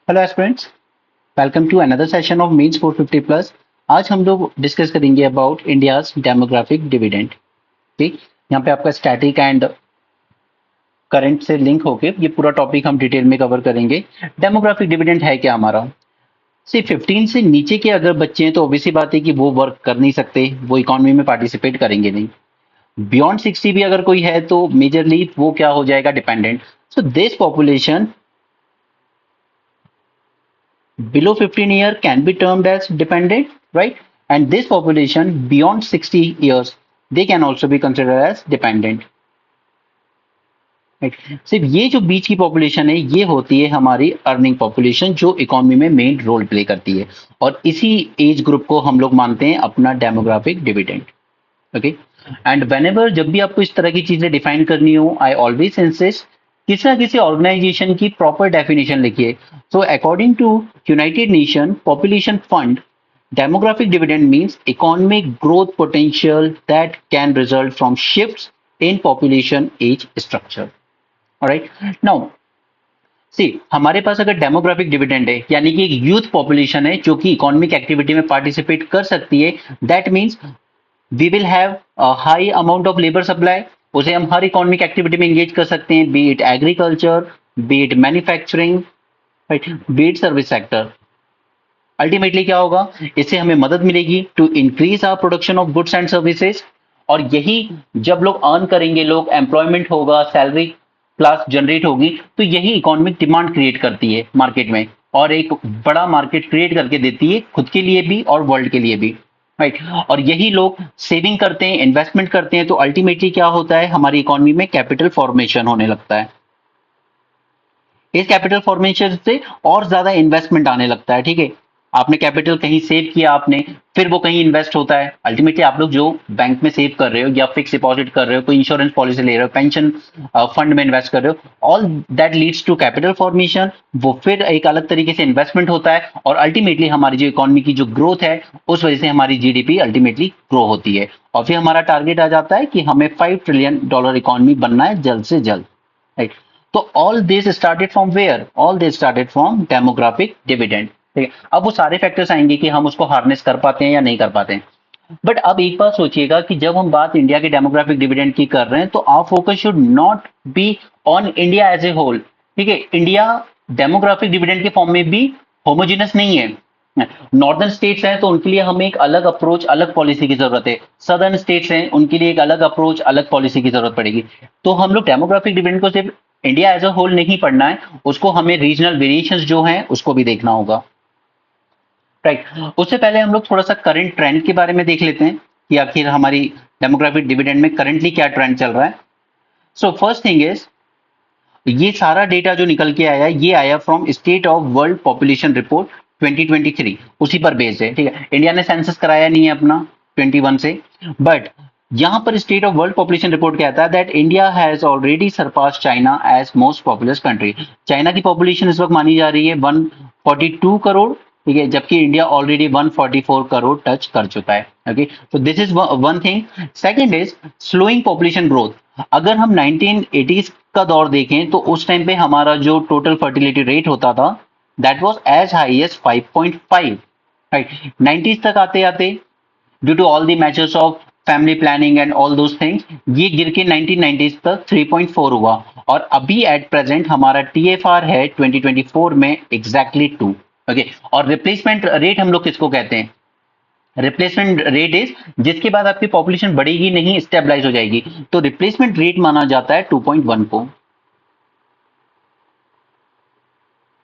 Hello aspirants, welcome to another session of mains 450 plus. आज हम लोग डिस्कस करेंगे अबाउट इंडियाज डेमोग्राफिक डिविडेंड। ठीक, यहाँ पे आपका स्टैटिक एंड करंट से लिंक होके ये पूरा टॉपिक हम डिटेल में कवर करेंगे। डेमोग्राफिक डिविडेंड है क्या हमारा? सिर्फ 15 से नीचे के अगर बच्चे हैं तो ऑब्वियसली बात है कि वो वर्क कर नहीं सकते, वो इकोनॉमी में पार्टिसिपेट करेंगे नहीं। बियॉन्ड 60 भी अगर कोई है तो मेजरली वो क्या हो जाएगा, dependent. So this population below 15 year can be termed as dependent, right? And this population beyond 60 years, they can also be considered as dependent, right? सिर्फ ये जो बीच की पॉपुलेशन है ये होती है हमारी अर्निंग पॉपुलेशन, जो इकोनॉमी में मेन रोल प्ले करती है, और इसी एज ग्रुप को हम लोग मानते हैं अपना demographic dividend. Okay, and whenever जब भी आपको इस तरह की चीजें डिफाइन करनी हो, आई ऑलवेज इंसिस्ट किसी ना किसी ऑर्गेनाइजेशन की प्रॉपर डेफिनेशन लिखिए। So according to United Nation Population Fund, demographic dividend means economic growth potential that can result from shifts in population age structure. All right, now सी हमारे पास अगर demographic dividend है यानी कि एक यूथ पॉपुलेशन है जो कि इकोनॉमिक एक्टिविटी में पार्टिसिपेट कर सकती है, that means we will have high amount of labour supply. उसे हम हर इकोनॉमिक एक्टिविटी में एंगेज कर सकते हैं, be it agriculture, be it manufacturing, right, be it service sector. Ultimately क्या होगा, इससे हमें मदद मिलेगी to increase our production of goods and services. और यही जब लोग अर्न करेंगे, लोग एम्प्लॉयमेंट होगा, सैलरी क्लास जनरेट होगी, तो यही इकोनॉमिक डिमांड क्रिएट करती है मार्केट में, और एक बड़ा मार्केट क्रिएट करके देती है खुद के लिए भी और वर्ल्ड के लिए भी, राइट। और यही लोग सेविंग करते हैं, इन्वेस्टमेंट करते हैं, तो अल्टीमेटली क्या होता है, हमारी इकोनॉमी में कैपिटल फॉर्मेशन होने लगता है। इस कैपिटल फॉर्मेशन से और ज्यादा इन्वेस्टमेंट आने लगता है। ठीक है, आपने कैपिटल कहीं सेव किया आपने, फिर वो कहीं इन्वेस्ट होता है। अल्टीमेटली आप लोग जो बैंक में सेव कर रहे हो या फिक्स डिपॉजिट कर रहे हो, कोई इंश्योरेंस पॉलिसी ले रहे हो, पेंशन फंड में इन्वेस्ट कर रहे हो, all that leads to capital formation. वो फिर एक अलग तरीके से इन्वेस्टमेंट होता है, और अल्टीमेटली हमारी जो इकोनॉमी की जो ग्रोथ है उस वजह से हमारी जीडीपी अल्टीमेटली ग्रो होती है, और फिर हमारा टारगेट आ जाता है कि हमें $5 ट्रिलियन इकोनॉमी बनना है जल्द से जल्द, राइट। तो all this started from where, all this started from demographic dividend. ठीक है, अब वो सारे फैक्टर्स आएंगे कि हम उसको हार्नेस कर पाते हैं या नहीं कर पाते हैं। बट अब एक बात सोचिएगा कि जब हम बात इंडिया के डेमोग्राफिक डिविडेंड की कर रहे हैं तो our focus should not be on India as a whole. ठीक है, इंडिया डेमोग्राफिक डिविडेंड के फॉर्म में भी होमोजिनस नहीं है। नॉर्दर्न स्टेट्स हैं तो उनके लिए हमें एक अलग अप्रोच, अलग पॉलिसी की जरूरत है। सदर्न स्टेट्स हैं, उनके लिए एक अलग अप्रोच, अलग पॉलिसी की जरूरत पड़ेगी। तो हम लोग डेमोग्राफिक डिविडेंड को सिर्फ इंडिया एज अ होल नहीं पढ़ना है, उसको हमें रीजनल वेरिएशंस जो हैं उसको भी देखना होगा, राइट। उससे पहले हम लोग थोड़ा सा करंट ट्रेंड के बारे में देख लेते हैं कि आखिर हमारी डेमोग्राफिक डिविडेंड में करंटली क्या ट्रेंड चल रहा है। सो फर्स्ट थिंग इज, ये सारा डेटा जो निकल के आया ये आया from state of world population report 2023, उसी पर बेस्ड है। ठीक है, इंडिया ने सेंसस कराया नहीं है अपना 21 से, बट यहां पर state of world population report कहता है that India has already surpass China as most populous country. China की पॉपुलेशन इस वक्त मानी जा रही है 142 करोड़, ठीक है, जबकि इंडिया ऑलरेडी 144 करोड़ टच कर चुका है। ओके, तो this is one thing. Second is slowing population growth. अगर हम 1980s का दौर देखें तो उस टाइम पे हमारा जो टोटल फर्टिलिटी रेट होता था that was as high as 5.5, right. 90s तक आते आते due to all the measures of family planning and all those things, ये गिर के 1990s तक 3.4 हुआ, और अभी एट प्रेजेंट हमारा टीएफआर है 2024 में एग्जैक्टली 2। ओके, और रिप्लेसमेंट रेट हम लोग किसको कहते हैं? रिप्लेसमेंट रेट इज जिसके बाद आपकी पॉपुलेशन बढ़ेगी नहीं, स्टेबलाइज हो जाएगी, तो रिप्लेसमेंट रेट माना जाता है 2.1 को।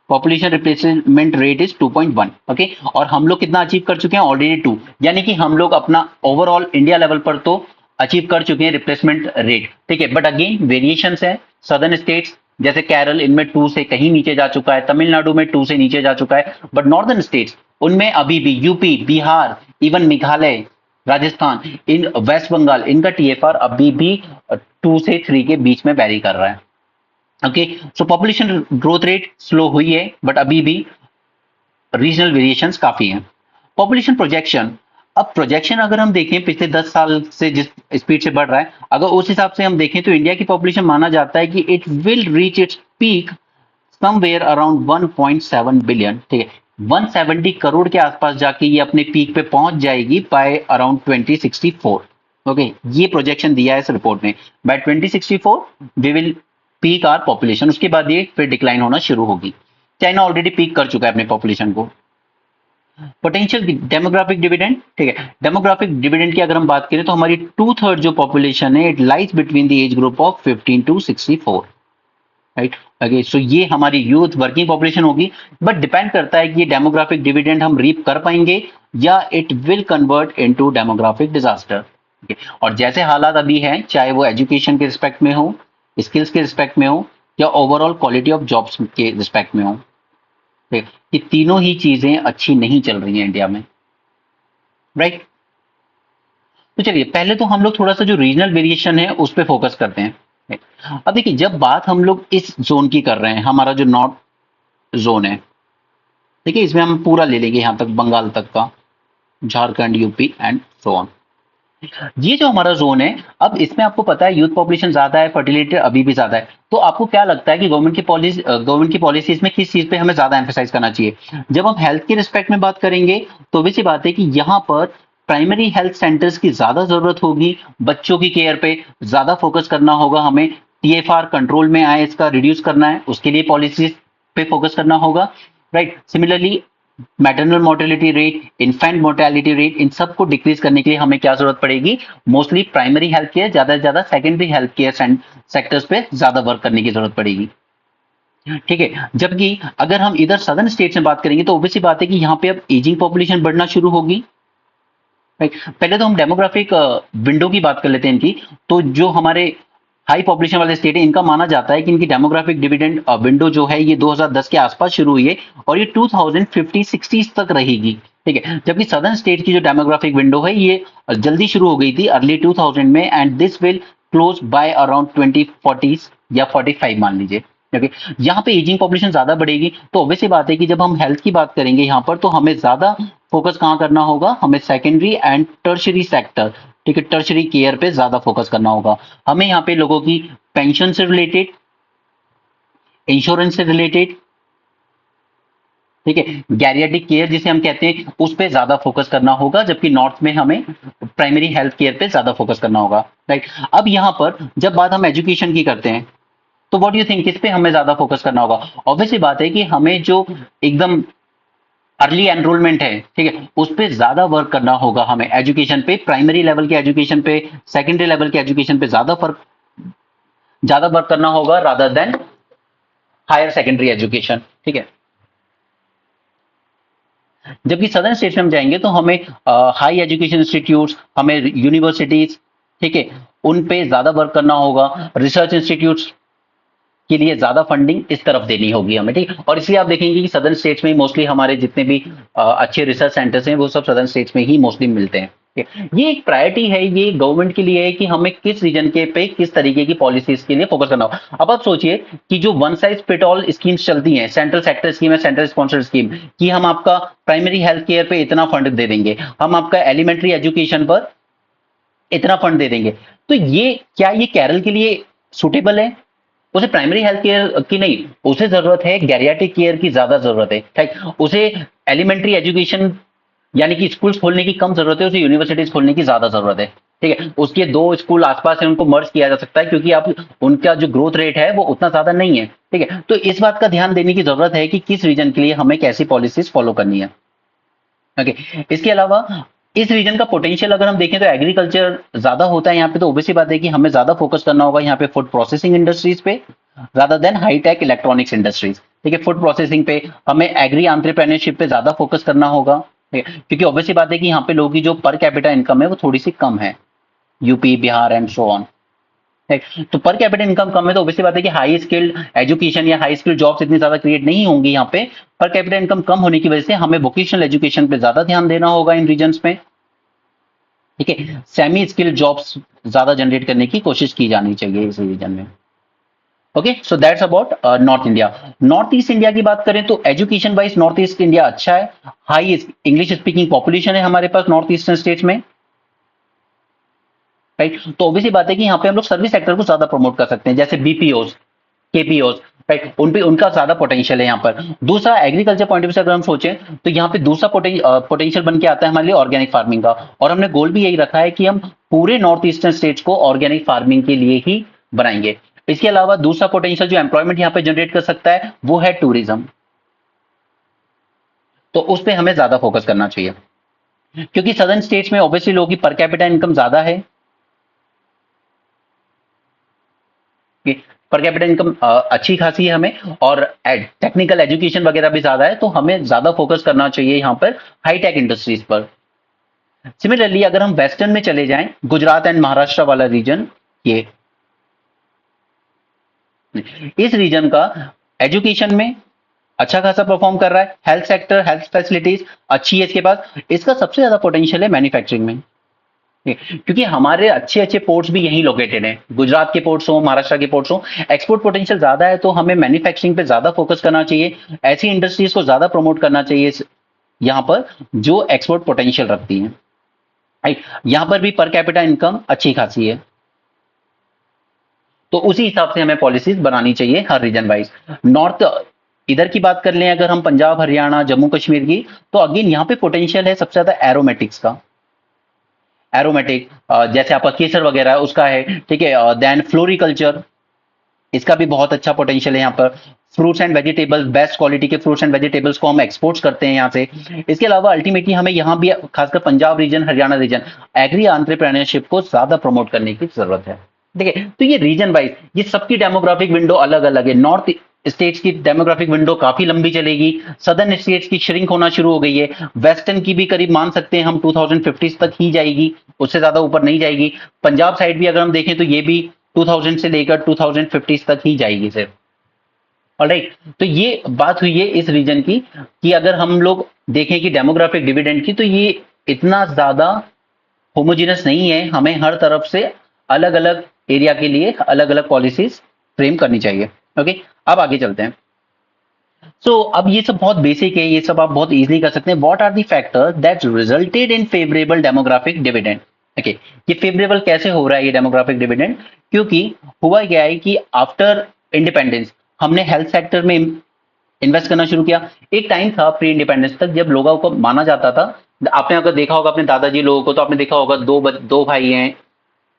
Population replacement rate is 2.1। Okay, और हम लोग कितना अचीव कर चुके हैं? ऑलरेडी 2, यानी कि हम लोग अपना ओवरऑल इंडिया लेवल पर तो अचीव कर चुके हैं रिप्लेसमेंट रेट। ठीक है, बट अगेन वेरिएशन है। सदर्न स्टेट्स जैसे केरल, इनमें 2 से कहीं नीचे जा चुका है, तमिलनाडु में 2 से नीचे जा चुका है, बट नॉर्दर्न स्टेट्स उनमें अभी भी यूपी, बिहार, इवन मेघालय, राजस्थान, इन वेस्ट बंगाल, इनका टीएफआर अभी भी 2 से 3 के बीच में वैरी कर रहा है। ओके, सो पॉपुलेशन ग्रोथ रेट स्लो हुई है, बट अभी भी रीजनल वेरिएशंस काफी हैं। पॉपुलेशन प्रोजेक्शन, अब प्रोजेक्शन अगर हम देखें पिछले 10 साल से जिस स्पीड से बढ़ रहा है, अगर उस हिसाब से हम देखें तो इंडिया की पॉपुलेशन माना जाता है कि it will reach its peak somewhere around 1.7 billion, ठीक है, 170 करोड़ के आसपास जाके ये अपने पीक पे पहुंच जाएगी बाय अराउंड 2064। ओके, ये प्रोजेक्शन दिया है इस रिपोर्ट ने, by 2064 we will peak our population. उसके बाद ये फिर डिक्लाइन होना शुरू होगी। चाइना ऑलरेडी पीक कर चुका है अपने पॉपुलेशन को। पोटेंशियल डेमोग्राफिक डिविडेंड, ठीक है, डेमोग्राफिक डिविडेंड की अगर हम बात करें तो हमारी 2/3 जो पॉपुलेशन है it lies between the age group of 15 to 64, right. Okay, so ये हमारी यूथ वर्किंग पॉपुलेशन होगी, बट डिपेंड करता है कि ये डेमोग्राफिक डिविडेंड हम रीप कर पाएंगे या it will convert into demographic disaster. और जैसे हालात अभी हैं, चाहे वो एजुकेशन के रिस्पेक्ट में हो, स्किल्स के रिस्पेक्ट में हो, या ओवरऑल क्वालिटी ऑफ जॉब्स के रिस्पेक्ट में हो, ये तीनों ही चीजें अच्छी नहीं चल रही हैं इंडिया में, राइट। तो चलिए पहले तो हम लोग थोड़ा सा जो रीजनल वेरिएशन है उस पर फोकस करते हैं। अब देखिए, जब बात हम लोग इस जोन की कर रहे हैं, हमारा जो नॉर्थ जोन है, देखिए इसमें हम पूरा ले लेंगे यहां तक, बंगाल तक का, Jharkhand, UP and so on. ये जो हमारा जोन है, अब इसमें आपको पता है यूथ पॉपुलेशन ज्यादा है, फर्टिलिटी अभी भी ज्यादा है। तो आपको क्या लगता है कि गवर्नमेंट की पॉलिसीज में किस चीज पे हमें ज्यादा एम्फेसाइज करना चाहिए? जब हम हेल्थ के रिस्पेक्ट में बात करेंगे तो वैसी बात है कि यहाँ पर प्राइमरी हेल्थ सेंटर्स की ज्यादा जरूरत होगी, बच्चों की केयर पे ज्यादा फोकस करना होगा हमें, टीएफआर कंट्रोल में आए इसका रिड्यूस करना है, उसके लिए पॉलिसीज पे फोकस करना होगा, right. Similarly maternal mortality rate, infant mortality rate, इन सब को डिक्रीज करने के लिए हमें क्या जरूरत पड़ेगी? मोस्टली प्राइमरी हेल्थ केयर, ज्यादा से ज्यादा सेकेंडरी हेल्थ केयर सेक्टर्स पे ज्यादा वर्क करने की जरूरत पड़ेगी, ठीक है। जबकि अगर हम इधर सदर्न स्टेट्स में बात करेंगे तो ऑब्वियसली बात है कि यहाँ पे अब एजिंग पॉपुलेशन बढ़ना शुरू होगी, राइट। पहले तो हम डेमोग्राफिक विंडो की बात कर लेते हैं इनकी। तो जो हमारे हाई पॉपुलेशन वाले स्टेट है, इनका माना जाता है कि इनकी डेमोग्राफिक डिविडेंड विंडो जो है ये 2010 के आसपास शुरू हुई है और ये 2050-60 तक रहेगी, ठीक है। जबकि सदर्न स्टेट की जो डेमोग्राफिक विंडो है ये जल्दी शुरू हो गई थी अर्ली 2000 में, and this will close by around 2040 या 45 मान लीजिए। ओके, यहाँ पे एजिंग पॉपुलेशन ज्यादा बढ़ेगी, तो ऑब्वियसली बात है कि जब हम हेल्थ की बात करेंगे यहाँ पर, तो हमें ज्यादा फोकस कहाँ करना होगा? हमें सेकेंडरी एंड टर्शरी सेक्टर, ठीक है, टर्शरी केयर पे ज्यादा फोकस करना होगा। हमें यहाँ पे लोगों की पेंशन से रिलेटेड, इंश्योरेंस से रिलेटेड, ठीक है, गैरियाट्रिक केयर जिसे हम कहते हैं, उस पे ज्यादा फोकस करना होगा, जबकि नॉर्थ में हमें प्राइमरी हेल्थ केयर पे ज्यादा फोकस करना होगा, राइट। अब यहाँ पर जब बात हम एजुकेशन की करते हैं तो व्हाट यू थिंक, किस पे हमें ज्यादा फोकस करना होगा? ऑब्वियसली बात है कि हमें जो एकदम अर्ली एनरोलमेंट है, ठीक है, उस पे ज्यादा वर्क करना होगा हमें, एजुकेशन पे, प्राइमरी लेवल के एजुकेशन पे, सेकेंडरी लेवल के एजुकेशन पे ज्यादा वर्क करना होगा rather than higher secondary education, ठीक है। जबकि सदर्न स्टेट्स में हम जाएंगे तो हमें हाई एजुकेशन इंस्टीट्यूट्स, हमें यूनिवर्सिटीज, ठीक है, उन पे ज्यादा वर्क करना होगा, रिसर्च इंस्टीट्यूट्स के लिए ज्यादा फंडिंग इस तरफ देनी होगी हमें, ठीक। और इसलिए आप देखेंगे कि सदर्न स्टेट्स में मोस्टली हमारे जितने भी अच्छे रिसर्च सेंटर्स हैं वो सब सदर्न स्टेट्स में ही मोस्टली मिलते हैं, ठीक है? ये एक प्रायोरिटी है, ये गवर्नमेंट के लिए है कि हमें किस रीजन के पे किस तरीके की पॉलिसीज के लिए फोकस करना होगा। अब आप सोचिए कि जो one size fit all schemes चलती हैं, सेंट्रल सेक्टर स्कीम है, सेंट्रल स्पॉन्सर्ड स्कीम, कि हम आपका प्राइमरी हेल्थ केयर पे इतना फंड दे देंगे, हम आपका एलिमेंट्री एजुकेशन पर इतना फंड दे देंगे, तो ये क्या ये केरल के लिए सुटेबल है? उसे प्राइमरी हेल्थ केयर की नहीं, उसे जरूरत है गैरियाट्रिक केयर की ज्यादा जरूरत है, ठीक। उसे एलिमेंट्री एजुकेशन यानी कि स्कूल्स खोलने की कम जरूरत है, उसे यूनिवर्सिटीज खोलने की ज्यादा जरूरत है, ठीक है। उसके दो स्कूल आसपास है, उनको मर्ज किया जा सकता है, क्योंकि आप उनका जो ग्रोथ रेट है वो उतना ज्यादा नहीं है, ठीक है। तो इस बात का ध्यान देने की जरूरत है कि किस रीजन के लिए हमें कैसी पॉलिसीज फॉलो करनी है, ओके। इसके अलावा इस रीजन का पोटेंशियल अगर हम देखें तो एग्रीकल्चर ज्यादा होता है यहाँ पे, तो ऑब्वियसली बात है कि हमें ज्यादा फोकस करना होगा यहाँ पे फूड प्रोसेसिंग इंडस्ट्रीज पे rather than hitech electronics industries, ठीक है। फूड प्रोसेसिंग पे हमें एग्री एंटरप्रेन्योरशिप पे ज्यादा फोकस करना होगा, ठीक है? क्योंकि ऑब्वियसली बात है कि यहाँ पे लोगों की जो पर कैपिटा इनकम है वो थोड़ी सी कम है, UP, Bihar and so on, तो पर कैपिटा इनकम कम है, तो ऑब्वियसली बात है कि हाई स्किल्ड एजुकेशन या हाई स्किल्ड जॉब्स इतनी ज्यादा क्रिएट नहीं होंगी यहाँ पे। पर कैपिटा इनकम कम होने की वजह से हमें वोकेशनल एजुकेशन पे ज्यादा ध्यान देना होगा इन रीजन्स में, ठीक है। सेमी स्किल्ड जॉब्स ज्यादा जनरेट करने की कोशिश की जानी चाहिए इस रीजन में, okay. So that's about north India. North east India की बात करें तो education wise north east India अच्छा है, हाई इंग्लिश स्पीकिंग पॉपुलेशन है हमारे पास नॉर्थ ईस्टर्न स्टेट्स में, राइट। तो ऑब्वियसली बात है कि यहाँ पे हम लोग सर्विस सेक्टर को ज्यादा प्रमोट कर सकते हैं, जैसे बीपीओस, केपीओस, राइट, उन पे उनका ज्यादा पोटेंशियल है यहाँ पर। दूसरा एग्रीकल्चर पॉइंट ऑफ व्यू से अगर हम सोचें तो यहाँ पे दूसरा पोटेंशियल बन के आता है हमारे लिए ऑर्गेनिक फार्मिंग का, और हमने गोल भी यही रखा है कि हम पूरे नॉर्थ ईस्टर्न स्टेट्स को ऑर्गेनिक फार्मिंग के लिए ही बनाएंगे। इसके अलावा दूसरा पोटेंशियल जो एम्प्लॉयमेंट यहाँ पे जनरेट कर सकता है वो है टूरिज्म, तो उस पर हमें ज्यादा फोकस करना चाहिए, क्योंकि सदर्न स्टेट्स में ऑब्वियसली लोगों की पर कैपिटा इनकम ज्यादा है, पर कैपिटा इनकम अच्छी खासी है हमें, और टेक्निकल एजुकेशन वगैरह भी ज्यादा है, तो हमें ज्यादा फोकस करना चाहिए यहाँ पर हाईटेक इंडस्ट्रीज पर। सिमिलरली अगर हम वेस्टर्न में चले जाएं, गुजरात एंड महाराष्ट्र वाला रीजन, ये इस रीजन का एजुकेशन में अच्छा खासा परफॉर्म कर रहा है, हेल्थ सेक्टर, हेल्थ फैसिलिटीज अच्छी है इसके पास, इसका सबसे ज्यादा पोटेंशियल है मैन्युफैक्चरिंग में, क्योंकि हमारे अच्छे अच्छे पोर्ट्स भी यहीं लोकेटेड हैं, गुजरात के पोर्ट्स हो, महाराष्ट्र के पोर्ट्स हो, एक्सपोर्ट पोटेंशियल ज्यादा है, तो हमें मैन्युफैक्चरिंग पे ज्यादा फोकस करना चाहिए, ऐसी इंडस्ट्रीज को ज्यादा प्रमोट करना चाहिए यहाँ पर जो एक्सपोर्ट पोटेंशियल रखती हैं, राइट। यहाँ पर भी पर कैपिटा इनकम अच्छी खासी है, तो उसी हिसाब से हमें पॉलिसीज बनानी चाहिए हर रीजन वाइज। नॉर्थ इधर की बात कर लें अगर हम, पंजाब, हरियाणा, जम्मू कश्मीर की, तो अगेन यहाँ पे पोटेंशियल है सबसे ज्यादा एरोमेटिक्स का, एरोमेटिक जैसे आपका केसर वगैरह है उसका है, ठीक है। देन फ्लोरिकल्चर, इसका भी बहुत अच्छा पोटेंशियल है यहाँ पर। Fruits and vegetables, best quality के फ्रूट्स एंड वेजिटेबल्स को हम एक्सपोर्ट्स करते हैं यहाँ से। इसके अलावा अल्टीमेटली हमें यहाँ भी खासकर Punjab region, Haryana region, agri entrepreneurship को ज्यादा प्रमोट करने की जरूरत है, ठीक है। तो ये रीजन वाइज ये सबकी डेमोग्राफिक विंडो अलग अलग है। नॉर्थ स्टेट्स की डेमोग्राफिक विंडो काफी लंबी चलेगी, सदर्न स्टेट्स की श्रिंक होना शुरू हो गई है, वेस्टर्न की भी करीब मान सकते हैं हम 2050 तक ही जाएगी, उससे ज्यादा ऊपर नहीं जाएगी। पंजाब साइड भी अगर हम देखें तो ये भी 2000 से लेकर 2050 तक ही जाएगी सिर्फ, ऑलराइट। तो ये बात हुई है इस रीजन की, कि अगर हम लोग देखें कि डेमोग्राफिक डिविडेंड की, तो ये इतना ज्यादा होमोजीनस नहीं है, हमें हर तरफ से अलग अलग एरिया के लिए अलग अलग पॉलिसीज फ्रेम करनी चाहिए, ओके। अब आगे चलते हैं। अब ये सब बहुत बेसिक है, ये सब आप बहुत इजीली कर सकते हैं। What are the factors that resulted in favourable demographic dividend, okay. ये फेवरेबल कैसे हो रहा है ये डेमोग्राफिक डिविडेंड, क्योंकि हुआ क्या है कि आफ्टर इंडिपेंडेंस हमने हेल्थ सेक्टर में इन्वेस्ट करना शुरू किया। एक टाइम था प्री इंडिपेंडेंस तक जब लोगों को माना जाता था, आपने अगर देखा होगा अपने दादाजी लोगों को, तो आपने देखा होगा दो भाई हैं,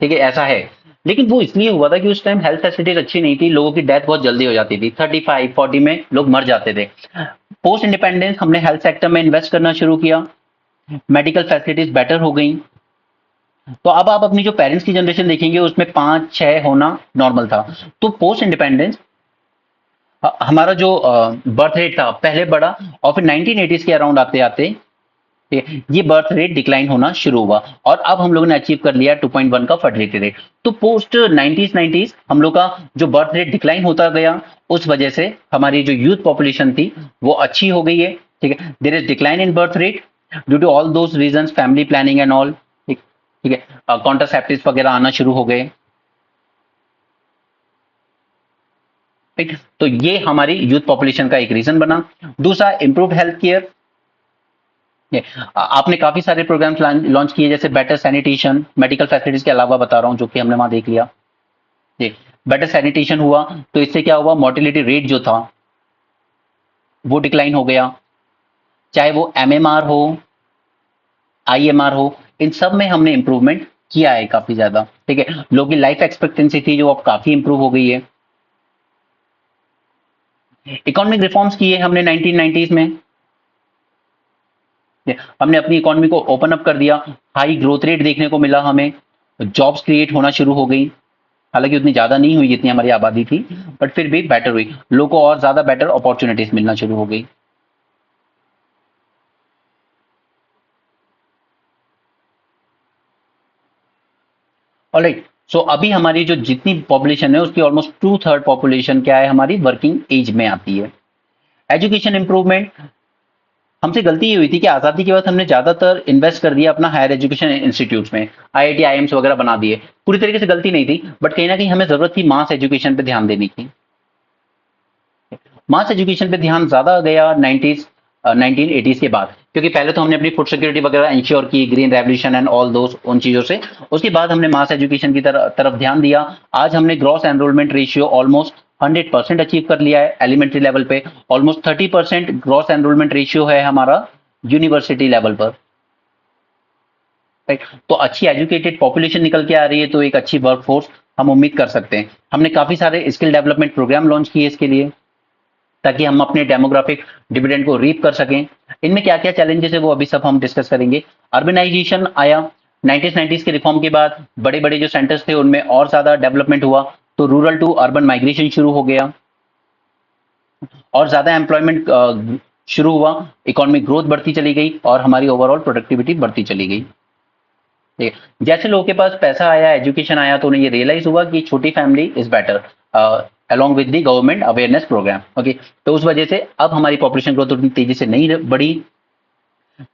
ठीक है, ऐसा है। लेकिन वो इसलिए हुआ था कि उस टाइम हेल्थ फैसिलिटीज अच्छी नहीं थी, लोगों की डेथ बहुत जल्दी हो जाती थी, 35-40 में लोग मर जाते थे। पोस्ट इंडिपेंडेंस हमने हेल्थ सेक्टर में इन्वेस्ट करना शुरू किया, मेडिकल फैसिलिटीज बेटर हो गई। तो अब आप अपनी जो पेरेंट्स की जनरेशन देखेंगे उसमें 5-6 होना नॉर्मल था। तो पोस्ट इंडिपेंडेंस हमारा जो बर्थ रेट था पहले बढ़ा, और फिर 1980s के अराउंड आते आते ये बर्थ रेट डिक्लाइन होना शुरू हुआ, और अब हम लोगों ने अचीव कर लिया 2.1 का फर्टिलिटी रेट। तो पोस्ट 90s हम लोग का जो बर्थ रेट डिक्लाइन होता गया, उस वजह से हमारी जो यूथ पॉपुलेशन थी वो अच्छी हो गई है, ठीक है। There is decline in birth rate due to all those reasons, family planning and all, ठीक ठीक है। कॉन्ट्रासेप्टिव्स वगैरह आना शुरू हो गए, ठीक। तो ये हमारी यूथ पॉपुलेशन का एक रीजन बना। दूसरा, इंप्रूव्ड हेल्थ केयर, आपने काफी सारे प्रोग्राम्स लॉन्च किए, जैसे बेटर सैनिटेशन, मेडिकल फैसिलिटीज के अलावा बता रहा हूं जो कि हमने वहां देख लिया, ये बेटर सैनिटेशन हुआ, तो इससे क्या हुआ, मोर्टिलिटी रेट जो था वो डिक्लाइन हो गया। चाहे वो एमएमआर हो, आईएमआर हो, इन सब में हमने इंप्रूवमेंट किया है काफी ज्यादा, ठीक है। लोगों की लाइफ एक्सपेक्टेंसी थी जो अब काफी इंप्रूव हो गई है। इकोनॉमिक रिफॉर्म्स किए हमने 1990s में, हमने अपनी इकोनॉमी को ओपन अप कर दिया, हाई ग्रोथ रेट देखने को मिला, हमें जॉब्स क्रिएट होना शुरू हो गई, हालांकि उतनी ज्यादा नहीं हुई जितनी हमारी आबादी थी, बट फिर भी बेटर हुई, लोगों को और ज्यादा बेटर अपॉर्चुनिटीज मिलना शुरू हो गई। ऑलराइट, सो अभी हमारी जो जितनी पॉपुलेशन है उसकी ऑलमोस्ट 2/3 पॉपुलेशन क्या है, हमारी वर्किंग एज में आती है। एजुकेशन इंप्रूवमेंट, हमसे गलती ये हुई थी कि आजादी के बाद हमने ज्यादातर इन्वेस्ट कर दिया अपना हायर एजुकेशन इंस्टीट्यूट्स में, आईआईटी आईएम्स वगैरह बना दिए। पूरी तरीके से गलती नहीं थी, बट कहीं ना कहीं हमें जरूरत थी मास एजुकेशन पे ध्यान देने की। मास एजुकेशन पे ध्यान ज्यादा गया 1980s के बाद, क्योंकि पहले तो हमने अपनी फूड सिक्योरिटी वगैरह इंश्योर की, ग्रीन रेवोल्यूशन एंड ऑल दोस, उन चीजों से। उसके बाद हमने मास एजुकेशन की तरफ ध्यान दिया। आज हमने gross enrolment ratio almost 100% achieve कर लिया है एलिमेंट्री लेवल पे। ऑलमोस्ट 30% ग्रॉस एनरोलमेंट रेशियो है हमारा यूनिवर्सिटी लेवल पर। राइट, तो अच्छी एजुकेटेड पॉपुलेशन निकल के आ रही है, तो एक अच्छी वर्कफोर्स हम उम्मीद कर सकते हैं। हमने काफी सारे स्किल डेवलपमेंट प्रोग्राम लॉन्च किए इसके लिए, ताकि हम अपने डेमोग्राफिक डिविडेंड को रीप कर सकें। इनमें क्या क्या चैलेंजेस है वो अभी सब हम डिस्कस करेंगे। अर्बनाइजेशन आया 1990s के रिफॉर्म के बाद, बड़े बड़े जो सेंटर्स थे उनमें और ज्यादा डेवलपमेंट हुआ, तो रूरल टू अर्बन माइग्रेशन शुरू हो गया और ज्यादा एम्प्लॉयमेंट शुरू हुआ, इकोनॉमिक ग्रोथ बढ़ती चली गई और हमारी ओवरऑल प्रोडक्टिविटी बढ़ती चली गई। ठीक है, जैसे लोगों के पास पैसा आया, एजुकेशन आया, तो उन्हें ये रियलाइज हुआ कि छोटी family is better along with the government awareness programme. Okay, तो उस वजह से अब हमारी पॉपुलेशन ग्रोथ उतनी तेजी से नहीं बढ़ी।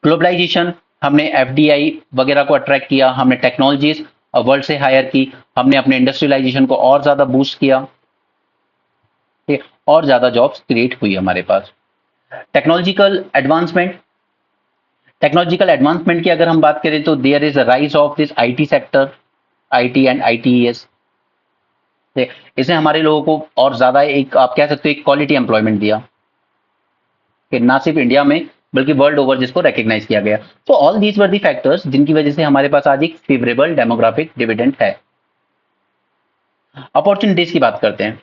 ग्लोबलाइजेशन, हमने एफडीआई वगैरह को अट्रैक्ट किया, हमने टेक्नोलॉजीज वर्ल्ड से हायर की, हमने अपने इंडस्ट्रियलाइजेशन को और ज्यादा बूस्ट किया, ठीक है, और ज्यादा जॉब्स क्रिएट हुई हमारे पास। टेक्नोलॉजिकल एडवांसमेंट, टेक्नोलॉजिकल एडवांसमेंट की अगर हम बात करें तो there is a rise of this IT sector, IT and ITES. इसने हमारे लोगों को और ज्यादा एक आप कह सकते हो एक क्वालिटी एम्प्लॉयमेंट दिया, कि ना सिर्फ इंडिया में बल्कि वर्ल्ड ओवर जिसको रिकॉग्नाइज किया गया। तो all these were the factors जिनकी वजह से हमारे पास आज एक फेवरेबल डेमोग्राफिक डिविडेंड है। अपॉर्चुनिटीज की बात करते हैं।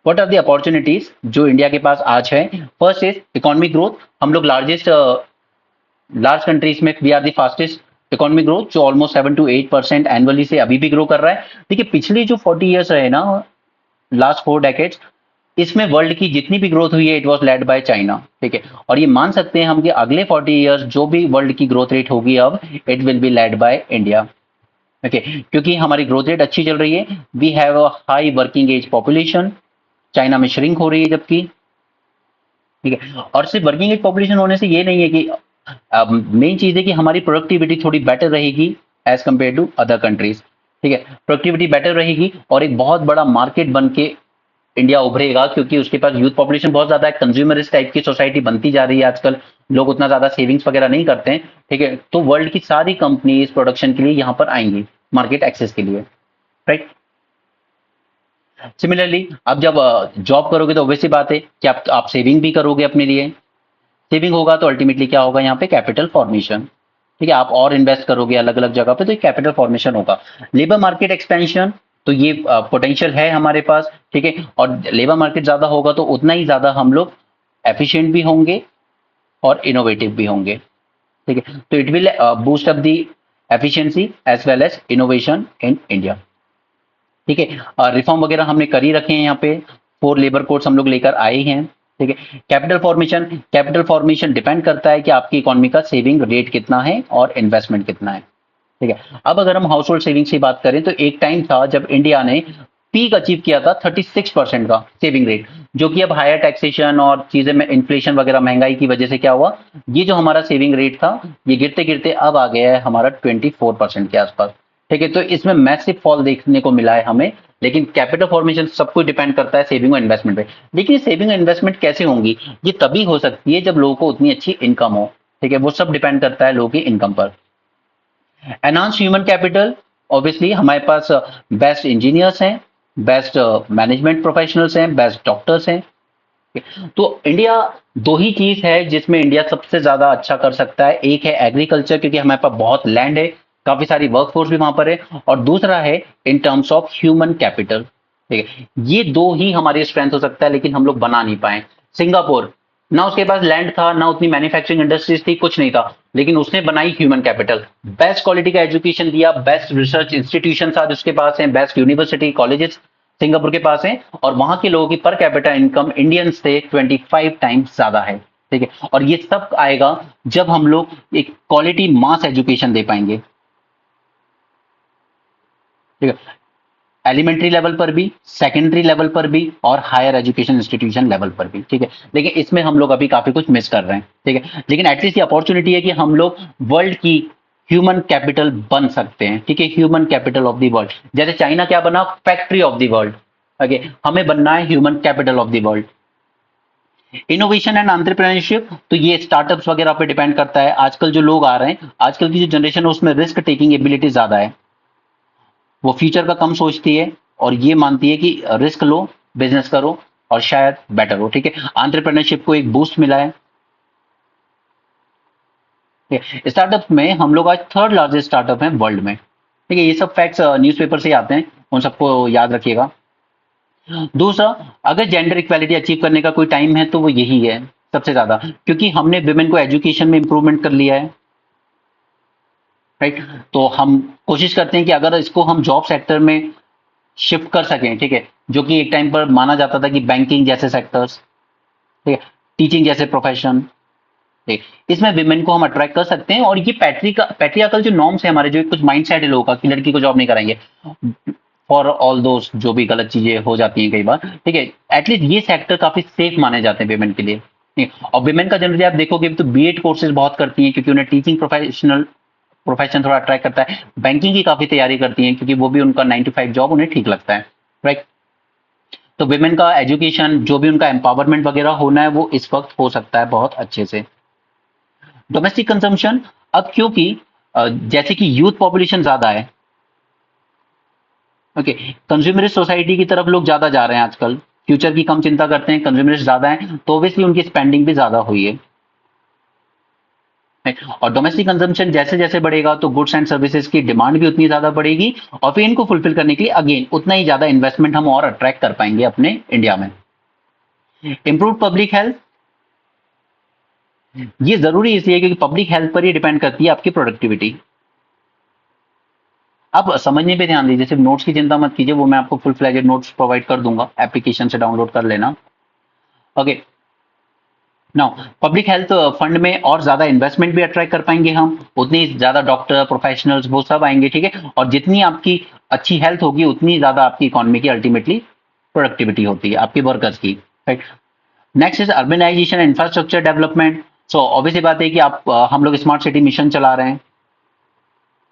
व्हाट आर दी अपॉर्चुनिटीज जो इंडिया के पास आज है? First is economic growth. हम लोग लार्ज कंट्रीज में we are the fastest economic growth, जो ऑलमोस्ट 7 to 8% एनुअली से अभी भी ग्रो कर रहा है। देखिए पिछली जो 40 ईयर्स रहे ना, लास्ट 4 डेकेड्स, इसमें वर्ल्ड की जितनी भी ग्रोथ हुई है it was led by China. ठीक है, और ये मान सकते हैं हम कि अगले 40 ईयर्स जो भी वर्ल्ड की ग्रोथ रेट होगी अब, it will be led by India. Okay, क्योंकि हमारी ग्रोथ रेट अच्छी चल रही है, we have a high working age population, China में श्रिंक हो रही है जबकि। ठीक है, और सिर्फ वर्किंग एज पॉपुलेशन होने से ये नहीं है कि मेन चीज है कि हमारी प्रोडक्टिविटी थोड़ी बेटर रहेगी as compared to other countries. ठीक है, प्रोडक्टिविटी बेटर रहेगी और एक बहुत बड़ा मार्केट बन के इंडिया उभरेगा, क्योंकि उसके पास यूथ पॉपुलेशन बहुत ज्यादा है, कंज्यूमरिस्ट टाइप की सोसाइटी बनती जा रही है आजकल, लोग उतना ज्यादा सेविंग्स वगैरह नहीं करते हैं। ठीक है, तो वर्ल्ड की सारी कंपनीज प्रोडक्शन के लिए यहाँ पर आएंगी, मार्केट एक्सेस के लिए। राइट, सिमिलरली अब जब जॉब करोगे तो ऑब्वियस सी बात है कि आप सेविंग भी करोगे अपने लिए। सेविंग होगा तो अल्टीमेटली क्या होगा यहाँ पे? Capital formation. ठीक है, आप और इन्वेस्ट करोगे अलग अलग जगह पे, तो कैपिटल फॉर्मेशन होगा। लेबर मार्केट एक्सपेंशन, तो ये पोटेंशियल है हमारे पास। ठीक है, और लेबर मार्केट ज्यादा होगा तो उतना ही ज्यादा हम लोग एफिशिएंट भी होंगे और इनोवेटिव भी होंगे। ठीक है, तो it will boost up the efficiency as well as innovation in India. ठीक है, रिफॉर्म वगैरह हमने कर ही रखे हैं यहाँ पे, 4 लेबर कोड्स हम लोग लेकर आए हैं। ठीक है, कैपिटल फॉर्मेशन डिपेंड करता है कि आपकी इकोनॉमी का सेविंग रेट कितना है और इन्वेस्टमेंट कितना है। ठीक है, अब अगर हम हाउस होल्ड सेविंग्स की बात करें तो एक टाइम था जब इंडिया ने पीक अचीव किया था 36% का सेविंग रेट, जो कि अब हायर टैक्सेशन और चीजें में इन्फ्लेशन वगैरह महंगाई की वजह से क्या हुआ, ये जो हमारा सेविंग रेट था ये गिरते गिरते अब आ गया है हमारा 24% के आसपास। ठीक है, तो इसमें मैसिव फॉल देखने को मिला है हमें। लेकिन कैपिटल फॉर्मेशन सब कुछ डिपेंड करता है सेविंग और इन्वेस्टमेंट पे। लेकिन ये सेविंग और इन्वेस्टमेंट कैसे होंगी? ये तभी हो सकती है जब लोगों को उतनी अच्छी इनकम हो। ठीक है, वो सब डिपेंड करता है लोगों की इनकम पर। एनहांस ह्यूमन कैपिटल, ऑब्वियसली हमारे पास बेस्ट इंजीनियर्स हैं, बेस्ट मैनेजमेंट प्रोफेशनल्स हैं, बेस्ट डॉक्टर्स हैं। तो इंडिया दो ही चीज है जिसमें इंडिया सबसे ज्यादा अच्छा कर सकता है। एक है एग्रीकल्चर, क्योंकि हमारे पास बहुत लैंड है, काफी सारी वर्कफोर्स भी वहां पर है, और दूसरा है in terms of human capital. ठीक है, ये दो ही हमारी स्ट्रेंथ हो सकता है, लेकिन हम लोग बना नहीं पाए। सिंगापुर, ना उसके पास लैंड था, ना उतनी मैन्युफैक्चरिंग इंडस्ट्रीज थी, कुछ नहीं था, लेकिन उसने बनाई ह्यूमन कैपिटल, बेस्ट क्वालिटी का एजुकेशन दिया, बेस्ट रिसर्च इंस्टीट्यूशन आज उसके पास है, बेस्ट यूनिवर्सिटी कॉलेजेस सिंगापुर के पास है, और वहां के लोगों की पर कैपिटा इनकम इंडियन से 25 टाइम्स ज्यादा है। ठीक है, और ये सब आएगा जब हम लोग एक क्वालिटी मास एजुकेशन दे पाएंगे। ठीक है, एलिमेंट्री लेवल पर भी, सेकेंडरी लेवल पर भी, और हायर एजुकेशन इंस्टीट्यूशन लेवल पर भी। ठीक है, लेकिन इसमें हम लोग अभी काफी कुछ मिस कर रहे हैं। ठीक है, लेकिन एटलीस्ट ये अपॉर्चुनिटी है कि हम लोग वर्ल्ड की ह्यूमन कैपिटल बन सकते हैं। ठीक है, human capital of the world, जैसे चाइना क्या बना? Factory of the world. Okay, हमें बनना है human capital of the world. Innovation and entrepreneurship, तो ये स्टार्टअप्स वगैरह पे डिपेंड करता है। आजकल जो लोग आ रहे हैं, आजकल की जो जनरेशन है उसमें रिस्क टेकिंग एबिलिटी ज्यादा है, वो फ्यूचर का कम सोचती है। और ये मानती है कि रिस्क लो, बिजनेस करो और शायद बेटर हो। ठीक है, एंटरप्रेन्योरशिप को एक बूस्ट मिला है। स्टार्टअप में हम लोग आज थर्ड लार्जेस्ट स्टार्टअप हैं वर्ल्ड में। ठीक है, ये सब फैक्ट्स न्यूज़पेपर से ही आते हैं, उन सबको याद रखिएगा। दूसरा, अगर जेंडर इक्वालिटी अचीव करने का कोई टाइम है तो वो यही है सबसे ज्यादा, क्योंकि हमने विमेन को एजुकेशन में इंप्रूवमेंट कर लिया है। राइट, तो हम कोशिश करते हैं कि अगर इसको हम जॉब सेक्टर में शिफ्ट कर सकें, ठीक है, जो कि एक टाइम पर माना जाता था कि बैंकिंग जैसे सेक्टर्स, ठीक है, टीचिंग जैसे प्रोफेशन, ठीक, इसमें विमेन को हम अट्रैक्ट कर सकते हैं। और ये पैट्रियाकल जो नॉर्म्स है हमारे, जो कुछ माइंडसेट है लोगों का कि लड़की को जॉब नहीं कराएंगे, फॉर ऑल दोस्त जो भी गलत चीजें हो जाती हैं कई बार, ठीक है, एटलीस्ट ये सेक्टर काफी सेफ माने जाते हैं विमेन के लिए। ठीक है, और विमेन का जनरली आप देखोगे तो बीएड कोर्सेज बहुत करती हैं, क्योंकि उन्हें टीचिंग प्रोफेशन थोड़ा अट्रैक्ट करता है। बैंकिंग की काफी तैयारी करती हैं, क्योंकि वो भी उनका 9 to 5 जॉब उन्हें ठीक लगता है। राइट, तो विमेन का एजुकेशन, जो भी उनका एम्पावरमेंट वगैरह होना है, वो इस वक्त हो सकता है बहुत अच्छे से। डोमेस्टिक कंजम्पशन, अब क्योंकि जैसे कि यूथ पॉपुलेशन ज्यादा है, ओके, कंज्यूमरिस्ट सोसाइटी की तरफ लोग ज्यादा जा रहे हैं आजकल, फ्यूचर की कम चिंता करते हैं, कंज्यूमरिस्ट ज्यादा है, तो ऑब्वियसली उनकी स्पेंडिंग भी ज्यादा हुई है। और डोमेस्टिक कंजम्पशन जैसे जैसे बढ़ेगा तो गुड्स एंड सर्विसेज की डिमांड भी उतनी ज्यादा बढ़ेगी, और फिर इनको फुलफिल करने के लिए अगेन उतना ही ज्यादा इन्वेस्टमेंट हम और अट्रैक्ट कर पाएंगे अपने इंडिया में। इंप्रूव पब्लिक हेल्थ, ये जरूरी इसलिए क्योंकि पब्लिक हेल्थ पर ही डिपेंड करती है आपकी प्रोडक्टिविटी। आप समझने पे ध्यान दीजिए, सिर्फ नोट्स की चिंता मत कीजिए, वो मैं आपको फुल फ्लैजेड नोट्स प्रोवाइड कर दूंगा, एप्लीकेशन से डाउनलोड कर लेना। Okay, now public health fund में और ज्यादा इन्वेस्टमेंट भी अट्रैक्ट कर पाएंगे हम, उतनी ज्यादा डॉक्टर प्रोफेशनल्स वो सब आएंगे। ठीक है, और जितनी आपकी अच्छी हेल्थ होगी उतनी ज्यादा आपकी इकोनॉमी की अल्टीमेटली प्रोडक्टिविटी होती है आपकी वर्कर्स की। Right, next is urbanisation infrastructure development. So obviously बात है कि हम लोग स्मार्ट सिटी मिशन चला रहे हैं,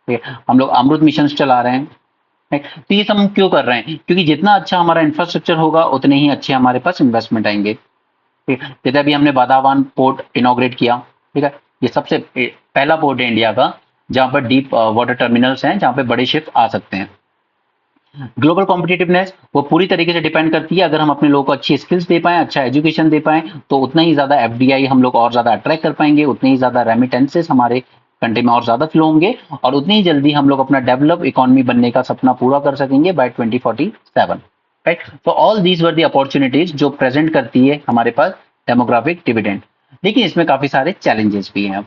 ठीक है, हम लोग अमृत मिशन चला रहे हैं। right? तो ये सब हम क्यों कर रहे हैं, क्योंकि जितना अच्छा हमारा इंफ्रास्ट्रक्चर होगा उतने ही अच्छे हमारे पास इन्वेस्टमेंट आएंगे। ठीक है, जैसे अभी हमने बादावान पोर्ट इनॉग्रेट किया, ठीक है, ये सबसे पहला पोर्ट है इंडिया का जहां पर डीप वाटर टर्मिनल्स हैं, जहां पे बड़े शिप आ सकते हैं। ग्लोबल कॉम्पिटिटिवनेस वो पूरी तरीके से डिपेंड करती है, अगर हम अपने लोगों को अच्छी स्किल्स दे पाएं, अच्छा एजुकेशन दे पाएं, तो उतना ही ज्यादा एफडीआई हम लोग और ज्यादा अट्रैक्ट कर पाएंगे, उतने ही ज्यादा रेमिटेंसेस हमारे कंट्री में और ज्यादा फ्लो होंगे, और उतनी ही जल्दी हम लोग अपना डेवलप इकोनॉमी बनने का सपना पूरा कर सकेंगे बाय 2047। राइट, तो all these were the opportunities जो प्रेजेंट करती है हमारे पास डेमोग्राफिक डिविडेंड। लेकिन इसमें काफी सारे चैलेंजेस भी हैं।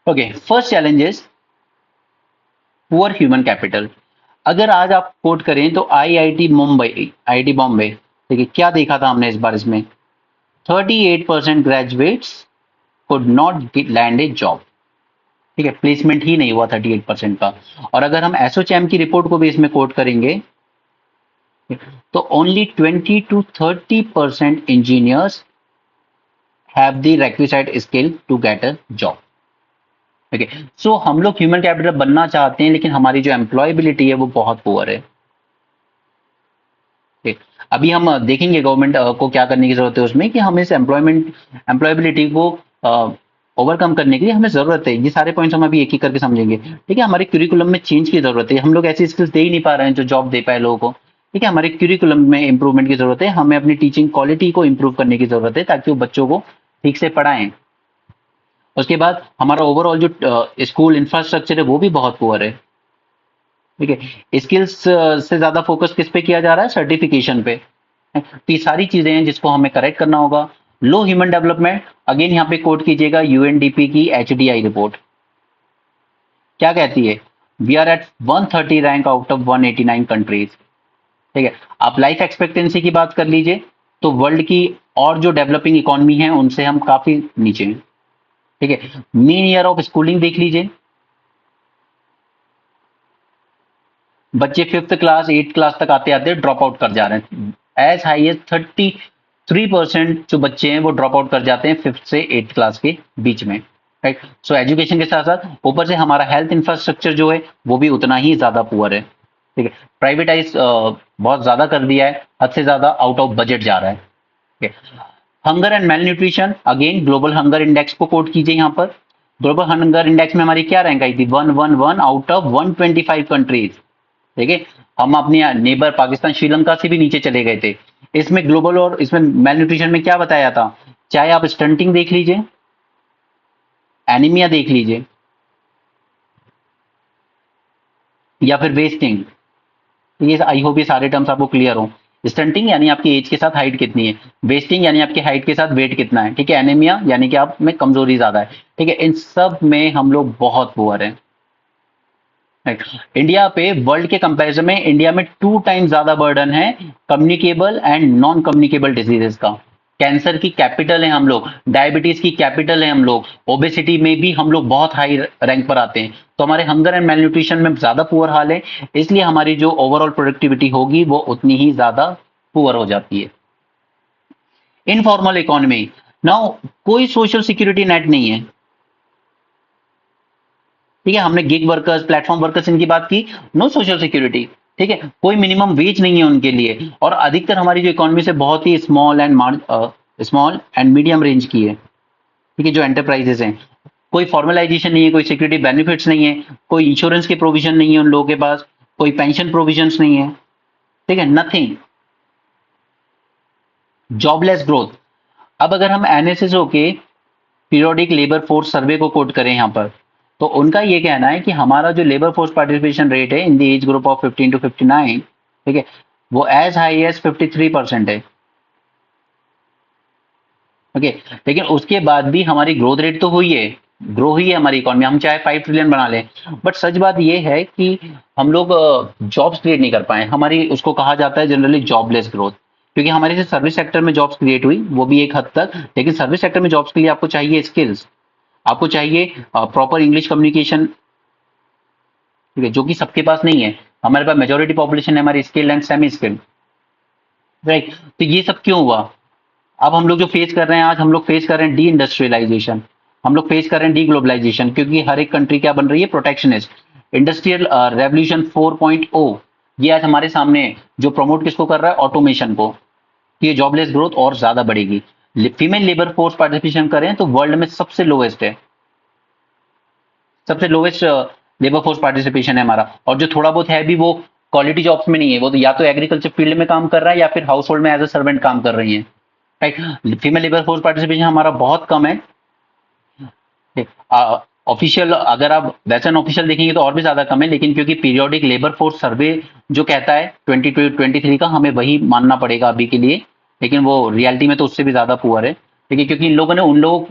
Okay, first challenges poor human capital. अगर आज आप कोट करें तो आईआईटी बॉम्बे, देखिए क्या देखा था हमने इस बार इसमें, 38% graduates could not land A job. ठीक है, प्लेसमेंट ही नहीं हुआ 38% का। और अगर हम एसोचैम की रिपोर्ट को भी इसमें कोट करेंगे तो only 20 to 30% engineers have the requisite skill to get a job. Okay, so हम लोग ह्यूमन कैपिटल बनना चाहते हैं, लेकिन हमारी जो एम्प्लॉयबिलिटी है वो बहुत पुअर है। ठीक, अभी हम देखेंगे गवर्नमेंट को क्या करने की जरूरत है उसमें, कि हमें इस एम्प्लॉयबिलिटी को ओवरकम करने के लिए हमें जरूरत है। ये सारे पॉइंट्स हम अभी एक एक करके समझेंगे। ठीक है, हमारे क्यूरिकुलम में चेंज की जरूरत है, हम लोग ऐसी स्किल्स दे ही नहीं पा रहे हैं जो जॉब दे पाए लोगों को। ठीक है, हमारे क्यूरिकुलम में इंप्रूवमेंट की जरूरत है, हमें अपनी टीचिंग क्वालिटी को इंप्रूव करने की जरूरत है, ताकि वो बच्चों को ठीक से पढ़ाएं। उसके बाद हमारा ओवरऑल जो स्कूल इंफ्रास्ट्रक्चर है वो भी बहुत पुअर है। ठीक है, स्किल्स से ज्यादा फोकस किस पे किया जा रहा है, सर्टिफिकेशन पे। तो ये सारी चीजें हैं जिसको हमें करेक्ट करना होगा। लो ह्यूमन डेवलपमेंट, अगेन यहाँ पे कोट कीजिएगा यूएनडीपी की एचडीआई रिपोर्ट क्या कहती है, we are at 130 rank out of 189 countries. ठीक है, आप लाइफ एक्सपेक्टेंसी की बात कर लीजिए तो वर्ल्ड की और जो डेवलपिंग इकोनॉमी है उनसे हम काफी नीचे हैं। ठीक है, मीन ईयर ऑफ स्कूलिंग देख लीजिए, बच्चे 5th क्लास 8th क्लास तक आते आते ड्रॉप आउट कर जा रहे हैं। एज हाई एज 33% जो बच्चे हैं वो ड्रॉप आउट कर जाते हैं 5th से 8th क्लास के बीच में। राइट, सो एजुकेशन के साथ साथ ऊपर से हमारा हेल्थ इंफ्रास्ट्रक्चर जो है वो भी उतना ही ज्यादा पुअर है। ठीक है, प्राइवेटाइज बहुत ज्यादा कर दिया है, हद से ज्यादा आउट ऑफ बजट जा रहा है। ठीक है, hunger and mail nutrition, again global hunger index को कोट कीजिए यहाँ पर, ग्लोबल हंगर इंडेक्स में हमारी क्या रैंक आई थी, 111 आउट ऑफ 125 कंट्रीज। ठीक है, हम अपने नेबर पाकिस्तान श्रीलंका से भी नीचे चले गए थे। इसमें ग्लोबल और इसमें मेल न्यूट्रिशन में क्या बताया था, चाहे आप स्टंटिंग देख लीजिए, एनीमिया देख लीजिए, या फिर वेस्टिंग, ये आई होप ये सारे टर्म्स आपको क्लियर हो। स्टंटिंग यानी आपकी एज के साथ हाइट कितनी है, वेस्टिंग यानी आपकी हाइट के साथ वेट कितना है, ठीक है, एनीमिया यानी कि आप में कमजोरी ज्यादा है, ठीक है, इन सब में हम लोग बहुत पुअर हैं। Right. इंडिया पे वर्ल्ड के कंपैरिजन में इंडिया में 2 टाइम्स ज्यादा बर्डन है communicable and non communicable diseases का। कैंसर की कैपिटल है हम लोग, डायबिटीज की कैपिटल है हम लोग, ओबेसिटी में भी हम लोग बहुत हाई रैंक पर आते हैं। तो हमारे हंगर एंड मेल न्यूट्रिशन में ज्यादा पुअर हाल है, इसलिए हमारी जो ओवरऑल प्रोडक्टिविटी होगी वो उतनी ही ज्यादा पुअर हो जाती है। इनफॉर्मल इकोनॉमी, नाउ कोई सोशल सिक्योरिटी नेट नहीं है। ठीक है, हमने गिग वर्कर्स, प्लेटफॉर्म वर्कर्स इनकी बात की, नो सोशल सिक्योरिटी। ठीक है, कोई मिनिमम वेज नहीं है उनके लिए, और अधिकतर हमारी जो इकोनॉमी से बहुत ही स्मॉल एंड मीडियम रेंज की है। ठीक है, जो एंटरप्राइजेस हैं, कोई फॉर्मलाइजेशन नहीं है, कोई सिक्योरिटी बेनिफिट्स नहीं है, कोई इंश्योरेंस के प्रोविजन नहीं है उन लोगों के पास, कोई पेंशन प्रोविजंस नहीं है। ठीक है, नथिंग, जॉबलेस ग्रोथ। अब अगर हम एनएसएसओ के पीरियोडिक लेबर फोर्स सर्वे को कोट करें यहाँ पर, तो उनका ये कहना है कि हमारा जो लेबर फोर्स पार्टिसिपेशन रेट है in the age group of 15 to 59, ठीक है, वो एज हाई एज 53% है। ओके, लेकिन उसके बाद भी हमारी ग्रोथ रेट तो हुई है, ग्रो हुई है हमारी इकोनॉमी, हम चाहे 5 ट्रिलियन बना लें, बट सच बात ये है कि हम लोग जॉब्स क्रिएट नहीं कर पाए। हमारी उसको कहा जाता है जनरली जॉबलेस ग्रोथ, क्योंकि हमारे से सर्विस सेक्टर में जॉब्स क्रिएट हुई वो भी एक हद तक, लेकिन सर्विस सेक्टर में जॉब्स के लिए आपको चाहिए स्किल्स, आपको चाहिए प्रॉपर इंग्लिश कम्युनिकेशन, ठीक है, जो कि सबके पास नहीं है। हमारे पास मेजोरिटी पॉपुलेशन है हमारी skilled and semi skilled, right. तो ये सब क्यों हुआ, अब हम लोग जो फेस कर रहे हैं, आज हम लोग फेस कर रहे हैं डी इंडस्ट्रियलाइजेशन, हम लोग फेस कर रहे हैं डी ग्लोबलाइजेशन, क्योंकि हर एक कंट्री क्या बन रही है, प्रोटेक्शनिस्ट। इंडस्ट्रियल रेवोल्यूशन 4.0 ये आज हमारे सामने है, जो प्रमोट किसको कर रहा है, ऑटोमेशन को। कि ये जॉबलेस ग्रोथ और ज्यादा बढ़ेगी। फीमेल लेबर फोर्स पार्टिसिपेशन करें तो वर्ल्ड में सबसे लोएस्ट है, सबसे लोएस्ट लेबर फोर्स पार्टिसिपेशन है हमारा, और जो थोड़ा बहुत है भी वो क्वालिटी जॉब्स में नहीं है, वो तो या तो एग्रीकल्चर फील्ड में काम कर रहा है या फिर हाउस होल्ड में एज अ सर्वेंट काम कर रही है, right. Female labour force participation हमारा बहुत कम है। ऑफिशियल अगर आप वैसे ऑफिशियल देखेंगे तो और भी ज्यादा कम है, लेकिन क्योंकि पीरियोडिक लेबर फोर्स सर्वे जो कहता है 2023 का, हमें वही मानना पड़ेगा अभी के लिए, लेकिन वो रियलिटी में तो उससे भी ज्यादा पुअर है। ठीक है, क्योंकि इन लोगों ने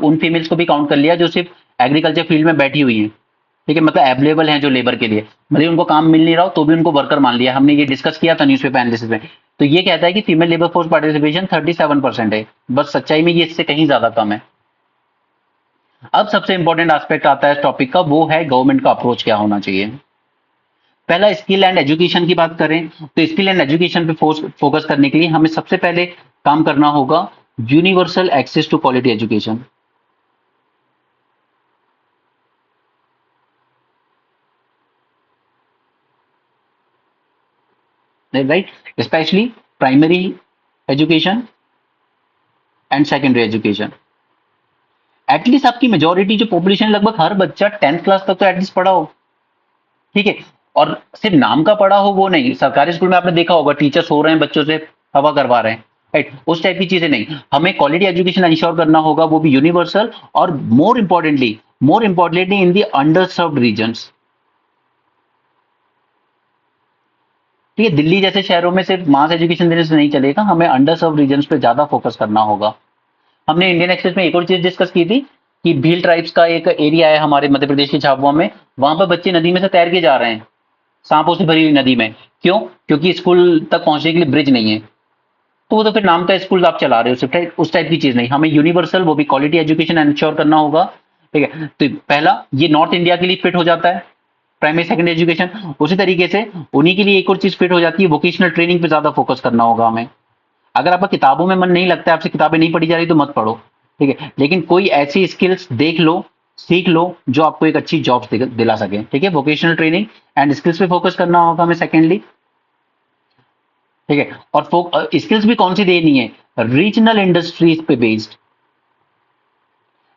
उन फीमेल्स को भी काउंट कर लिया जो सिर्फ एग्रीकल्चर फील्ड में बैठी हुई है। ठीक है, मतलब अवेलेबल है जो लेबर के लिए, मतलब उनको काम मिल नहीं रहा हो तो भी उनको वर्कर मान लिया, हमने ये डिस्कस किया था न्यूज़पेपर एनालिसिस में। तो ये कहता है कि फीमेल लेबर फोर्स पार्टिसिपेशन 37% है, बस सच्चाई में ये इससे कहीं ज्यादा कम है। अब सबसे इंपॉर्टेंट एस्पेक्ट आता है इस टॉपिक का, वो है गवर्नमेंट का अप्रोच क्या होना चाहिए। पहला, स्किल एंड एजुकेशन की बात करें तो स्किल एंड एजुकेशन पे फोकस करने के लिए हमें सबसे पहले काम करना होगा universal access to quality education, right, specially primary education and secondary education. At least आपकी मेजोरिटी जो पॉपुलेशन, लगभग हर बच्चा 10th क्लास तक तो एटलीस्ट पढ़ा हो, ठीक है, और सिर्फ नाम का पढ़ा हो वो नहीं। सरकारी स्कूल में आपने देखा होगा टीचर्स हो रहे हैं बच्चों से हवा करवा रहे हैं, राइट, उस टाइप की चीजें नहीं। हमें क्वालिटी एजुकेशन इंश्योर करना होगा, वो भी यूनिवर्सल, और more importantly in the under served regions. ठीक है, दिल्ली जैसे शहरों में सिर्फ मास एजुकेशन देने से नहीं चलेगा, हमें अंडर सर्व रीजन्स पे ज्यादा फोकस करना होगा। हमने इंडियन एक्सप्रेस में एक और चीज डिस्कस की थी कि भील ट्राइब्स का एक एरिया है हमारे मध्य प्रदेश के झाबुआ में, वहां पर बच्चे नदी में से तैर के जा रहे हैं, सांपों से भरी हुई नदी में। क्यों? क्योंकि स्कूल तक पहुंचने के लिए ब्रिज नहीं है। तो वो तो फिर नाम का स्कूल आप चला रहे हो, सिर्फ उस टाइप की चीज नहीं, हमें यूनिवर्सल वो भी क्वालिटी एजुकेशन इंश्योर करना होगा। ठीक है, तो पहला ये नॉर्थ इंडिया के लिए फिट हो जाता है, प्राइमरी सेकेंडरी एजुकेशन। उसी तरीके से उन्हीं के लिए एक और चीज फिट हो जाती है, वोकेशनल ट्रेनिंग पे ज्यादा फोकस करना होगा हमें। अगर आपका किताबों में मन नहीं लगता है, आपसे किताबें नहीं पढ़ी जा रही तो मत पढ़ो, ठीक है, लेकिन कोई ऐसी स्किल्स देख लो, सीख लो जो आपको एक अच्छी जॉब दिला सके। ठीक है, वोकेशनल ट्रेनिंग एंड स्किल्स पे फोकस करना होगा हमें सेकेंडली। ठीक है, और स्किल्स भी कौन सी देनी है, रीजनल इंडस्ट्रीज पे बेस्ड,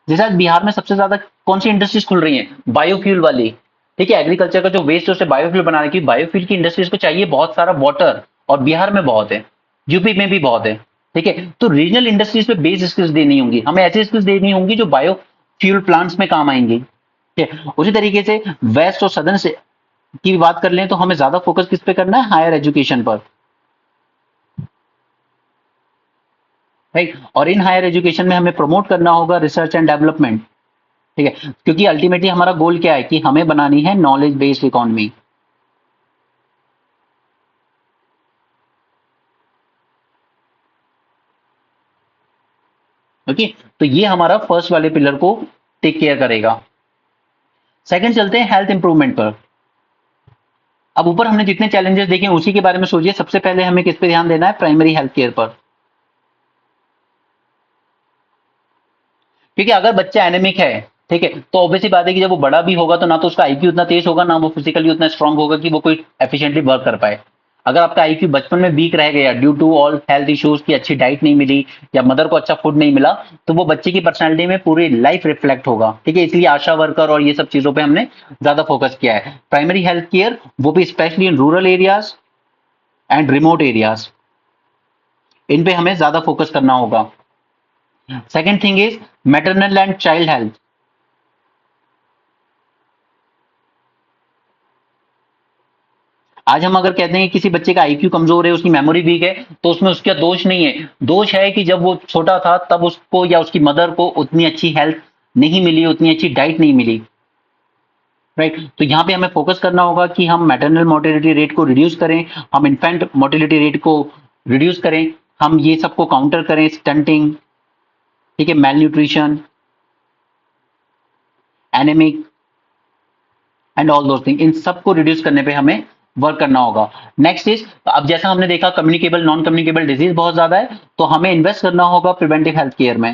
जैसे आज बिहार में सबसे ज्यादा कौन सी इंडस्ट्रीज खुल रही हैं? बायोफ्यूल वाली। ठीक है, एग्रीकल्चर का जो वेस्ट है उसे बायोफ्यूल बनाने की, बायोफ्यूल की इंडस्ट्रीज को चाहिए बहुत सारा वाटर, और बिहार में बहुत है, यूपी में भी बहुत है। ठीक है, तो रीजनल इंडस्ट्रीज पे बेस स्किल्स देनी होंगी हमें, ऐसी स्किल्स देनी होंगी जो बायोफ्यूल प्लांट्स में काम आएंगी। ठीक है, उसी तरीके से वेस्ट और सदर्न से की बात कर लें तो हमें ज्यादा फोकस किस पे करना है? हायर एजुकेशन पर। राइट, और इन हायर एजुकेशन में हमें प्रमोट करना होगा रिसर्च एंड डेवलपमेंट। ठीक है, क्योंकि अल्टीमेटली हमारा गोल क्या है कि हमें बनानी है नॉलेज बेस्ड इकोनॉमी। ओके, तो ये हमारा फर्स्ट वाले पिलर को टेक केयर करेगा। सेकंड चलते हैं हेल्थ इंप्रूवमेंट पर। अब ऊपर हमने जितने चैलेंजेस देखे उसी के बारे में सोचिए, सबसे पहले हमें किस पे ध्यान देना है? प्राइमरी हेल्थ केयर पर। क्योंकि अगर बच्चा एनेमिक है, ठीक है, तो ऑब्वियसली बात है कि जब वो बड़ा भी होगा तो ना तो उसका आईक्यू उतना तेज होगा, ना वो फिजिकली उतना स्ट्रांग होगा कि वो कोई एफिशिएंटली वर्क कर पाए। अगर आपका आईक्यू बचपन में वीक रह गया due to all health issues की, अच्छी डाइट नहीं मिली या मदर को अच्छा फूड नहीं मिला, तो वो बच्चे की पर्सनैलिटी में पूरी लाइफ रिफ्लेक्ट होगा। ठीक है, इसलिए आशा वर्कर और ये सब चीजों पे हमने ज्यादा फोकस किया है। प्राइमरी हेल्थ केयर, वो भी specially in rural areas and remote areas, इन पे हमें ज्यादा फोकस करना होगा। Second thing is maternal and child health. आज हम अगर कहते हैं कि किसी बच्चे का आईक्यू कमजोर है, उसकी मेमोरी वीक है, तो उसमें उसका दोष नहीं है। दोष है कि जब वो छोटा था तब उसको या उसकी मदर को उतनी अच्छी हेल्थ नहीं मिली, उतनी अच्छी डाइट नहीं मिली। राइट, तो यहाँ पे हमें फोकस करना होगा कि हम मैटरनल मोर्टेलिटी रेट को रिड्यूस करें, हम इन्फेंट मोर्टेलिटी रेट को रिड्यूस करें, हम ये सबको काउंटर करें, स्टंटिंग, ठीक है, malnutrition, anaemic and all those thing, इन सबको रिड्यूस करने पे हमें वर्क करना होगा। नेक्स्ट इज, अब जैसा हमने देखा कम्युनिकेबल नॉन कम्युनिकेबल डिजीज बहुत ज्यादा है, तो हमें इन्वेस्ट करना होगा प्रिवेंटिव हेल्थ केयर में।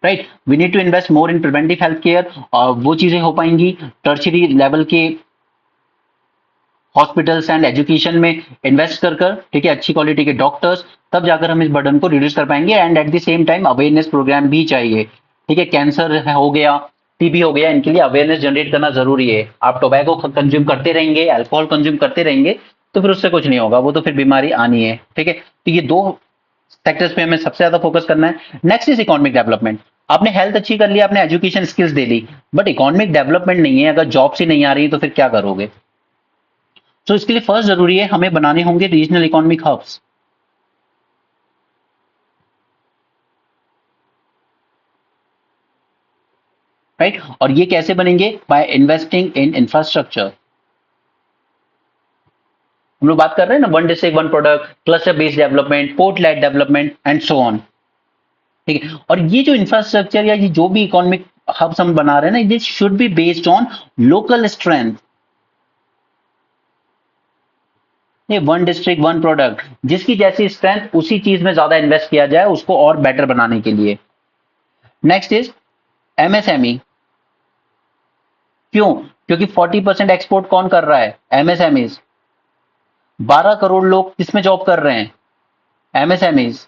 Right, we need to invest more in preventive health care, और वो चीजें हो पाएंगी टर्शरी लेवल के हॉस्पिटल्स एंड एजुकेशन में इन्वेस्ट कर कर, ठीक है, अच्छी क्वालिटी के डॉक्टर्स, तब जाकर हम इस बर्डन को रिड्यूस कर पाएंगे। And at the same time awareness program भी चाहिए। ठीक है, कैंसर हो गया, टीबी हो गया, इनके लिए अवेयरनेस जनरेट करना जरूरी है। आप टोबैको कंज्यूम करते रहेंगे, अल्कोहल कंज्यूम करते रहेंगे, तो फिर उससे कुछ नहीं होगा, वो तो फिर बीमारी आनी है। ठीक है, तो ये दो सेक्टर्स पे हमें सबसे ज्यादा फोकस करना है। Next is economic development. आपने हेल्थ अच्छी कर ली, आपने एजुकेशन स्किल्स दे ली, बट इकोनॉमिक डेवलपमेंट नहीं है, अगर जॉब से नहीं आ रही तो फिर क्या करोगे? तो इसके लिए फर्स्ट जरूरी है हमें बनाने होंगे रीजनल इकोनॉमिक हब्स। राइट, और ये कैसे बनेंगे? By investing in infrastructure. हम लोग बात कर रहे हैं ना, one district one product, cluster based development, port lead development and so on. ठीक है, और ये जो इंफ्रास्ट्रक्चर या ये जो भी इकोनॉमिक हब्स हम बना रहे हैं ना, this should be based on local strength. ये वन डिस्ट्रिक्ट वन प्रोडक्ट, जिसकी जैसी स्ट्रेंथ उसी चीज में ज्यादा इन्वेस्ट किया जाए उसको और बेटर बनाने के लिए। Next is MSME. क्यों? क्योंकि 40% एक्सपोर्ट कौन कर रहा है? एमएसएमईज। 12 करोड़ लोग किसमें जॉब कर रहे हैं? एमएसएमईज।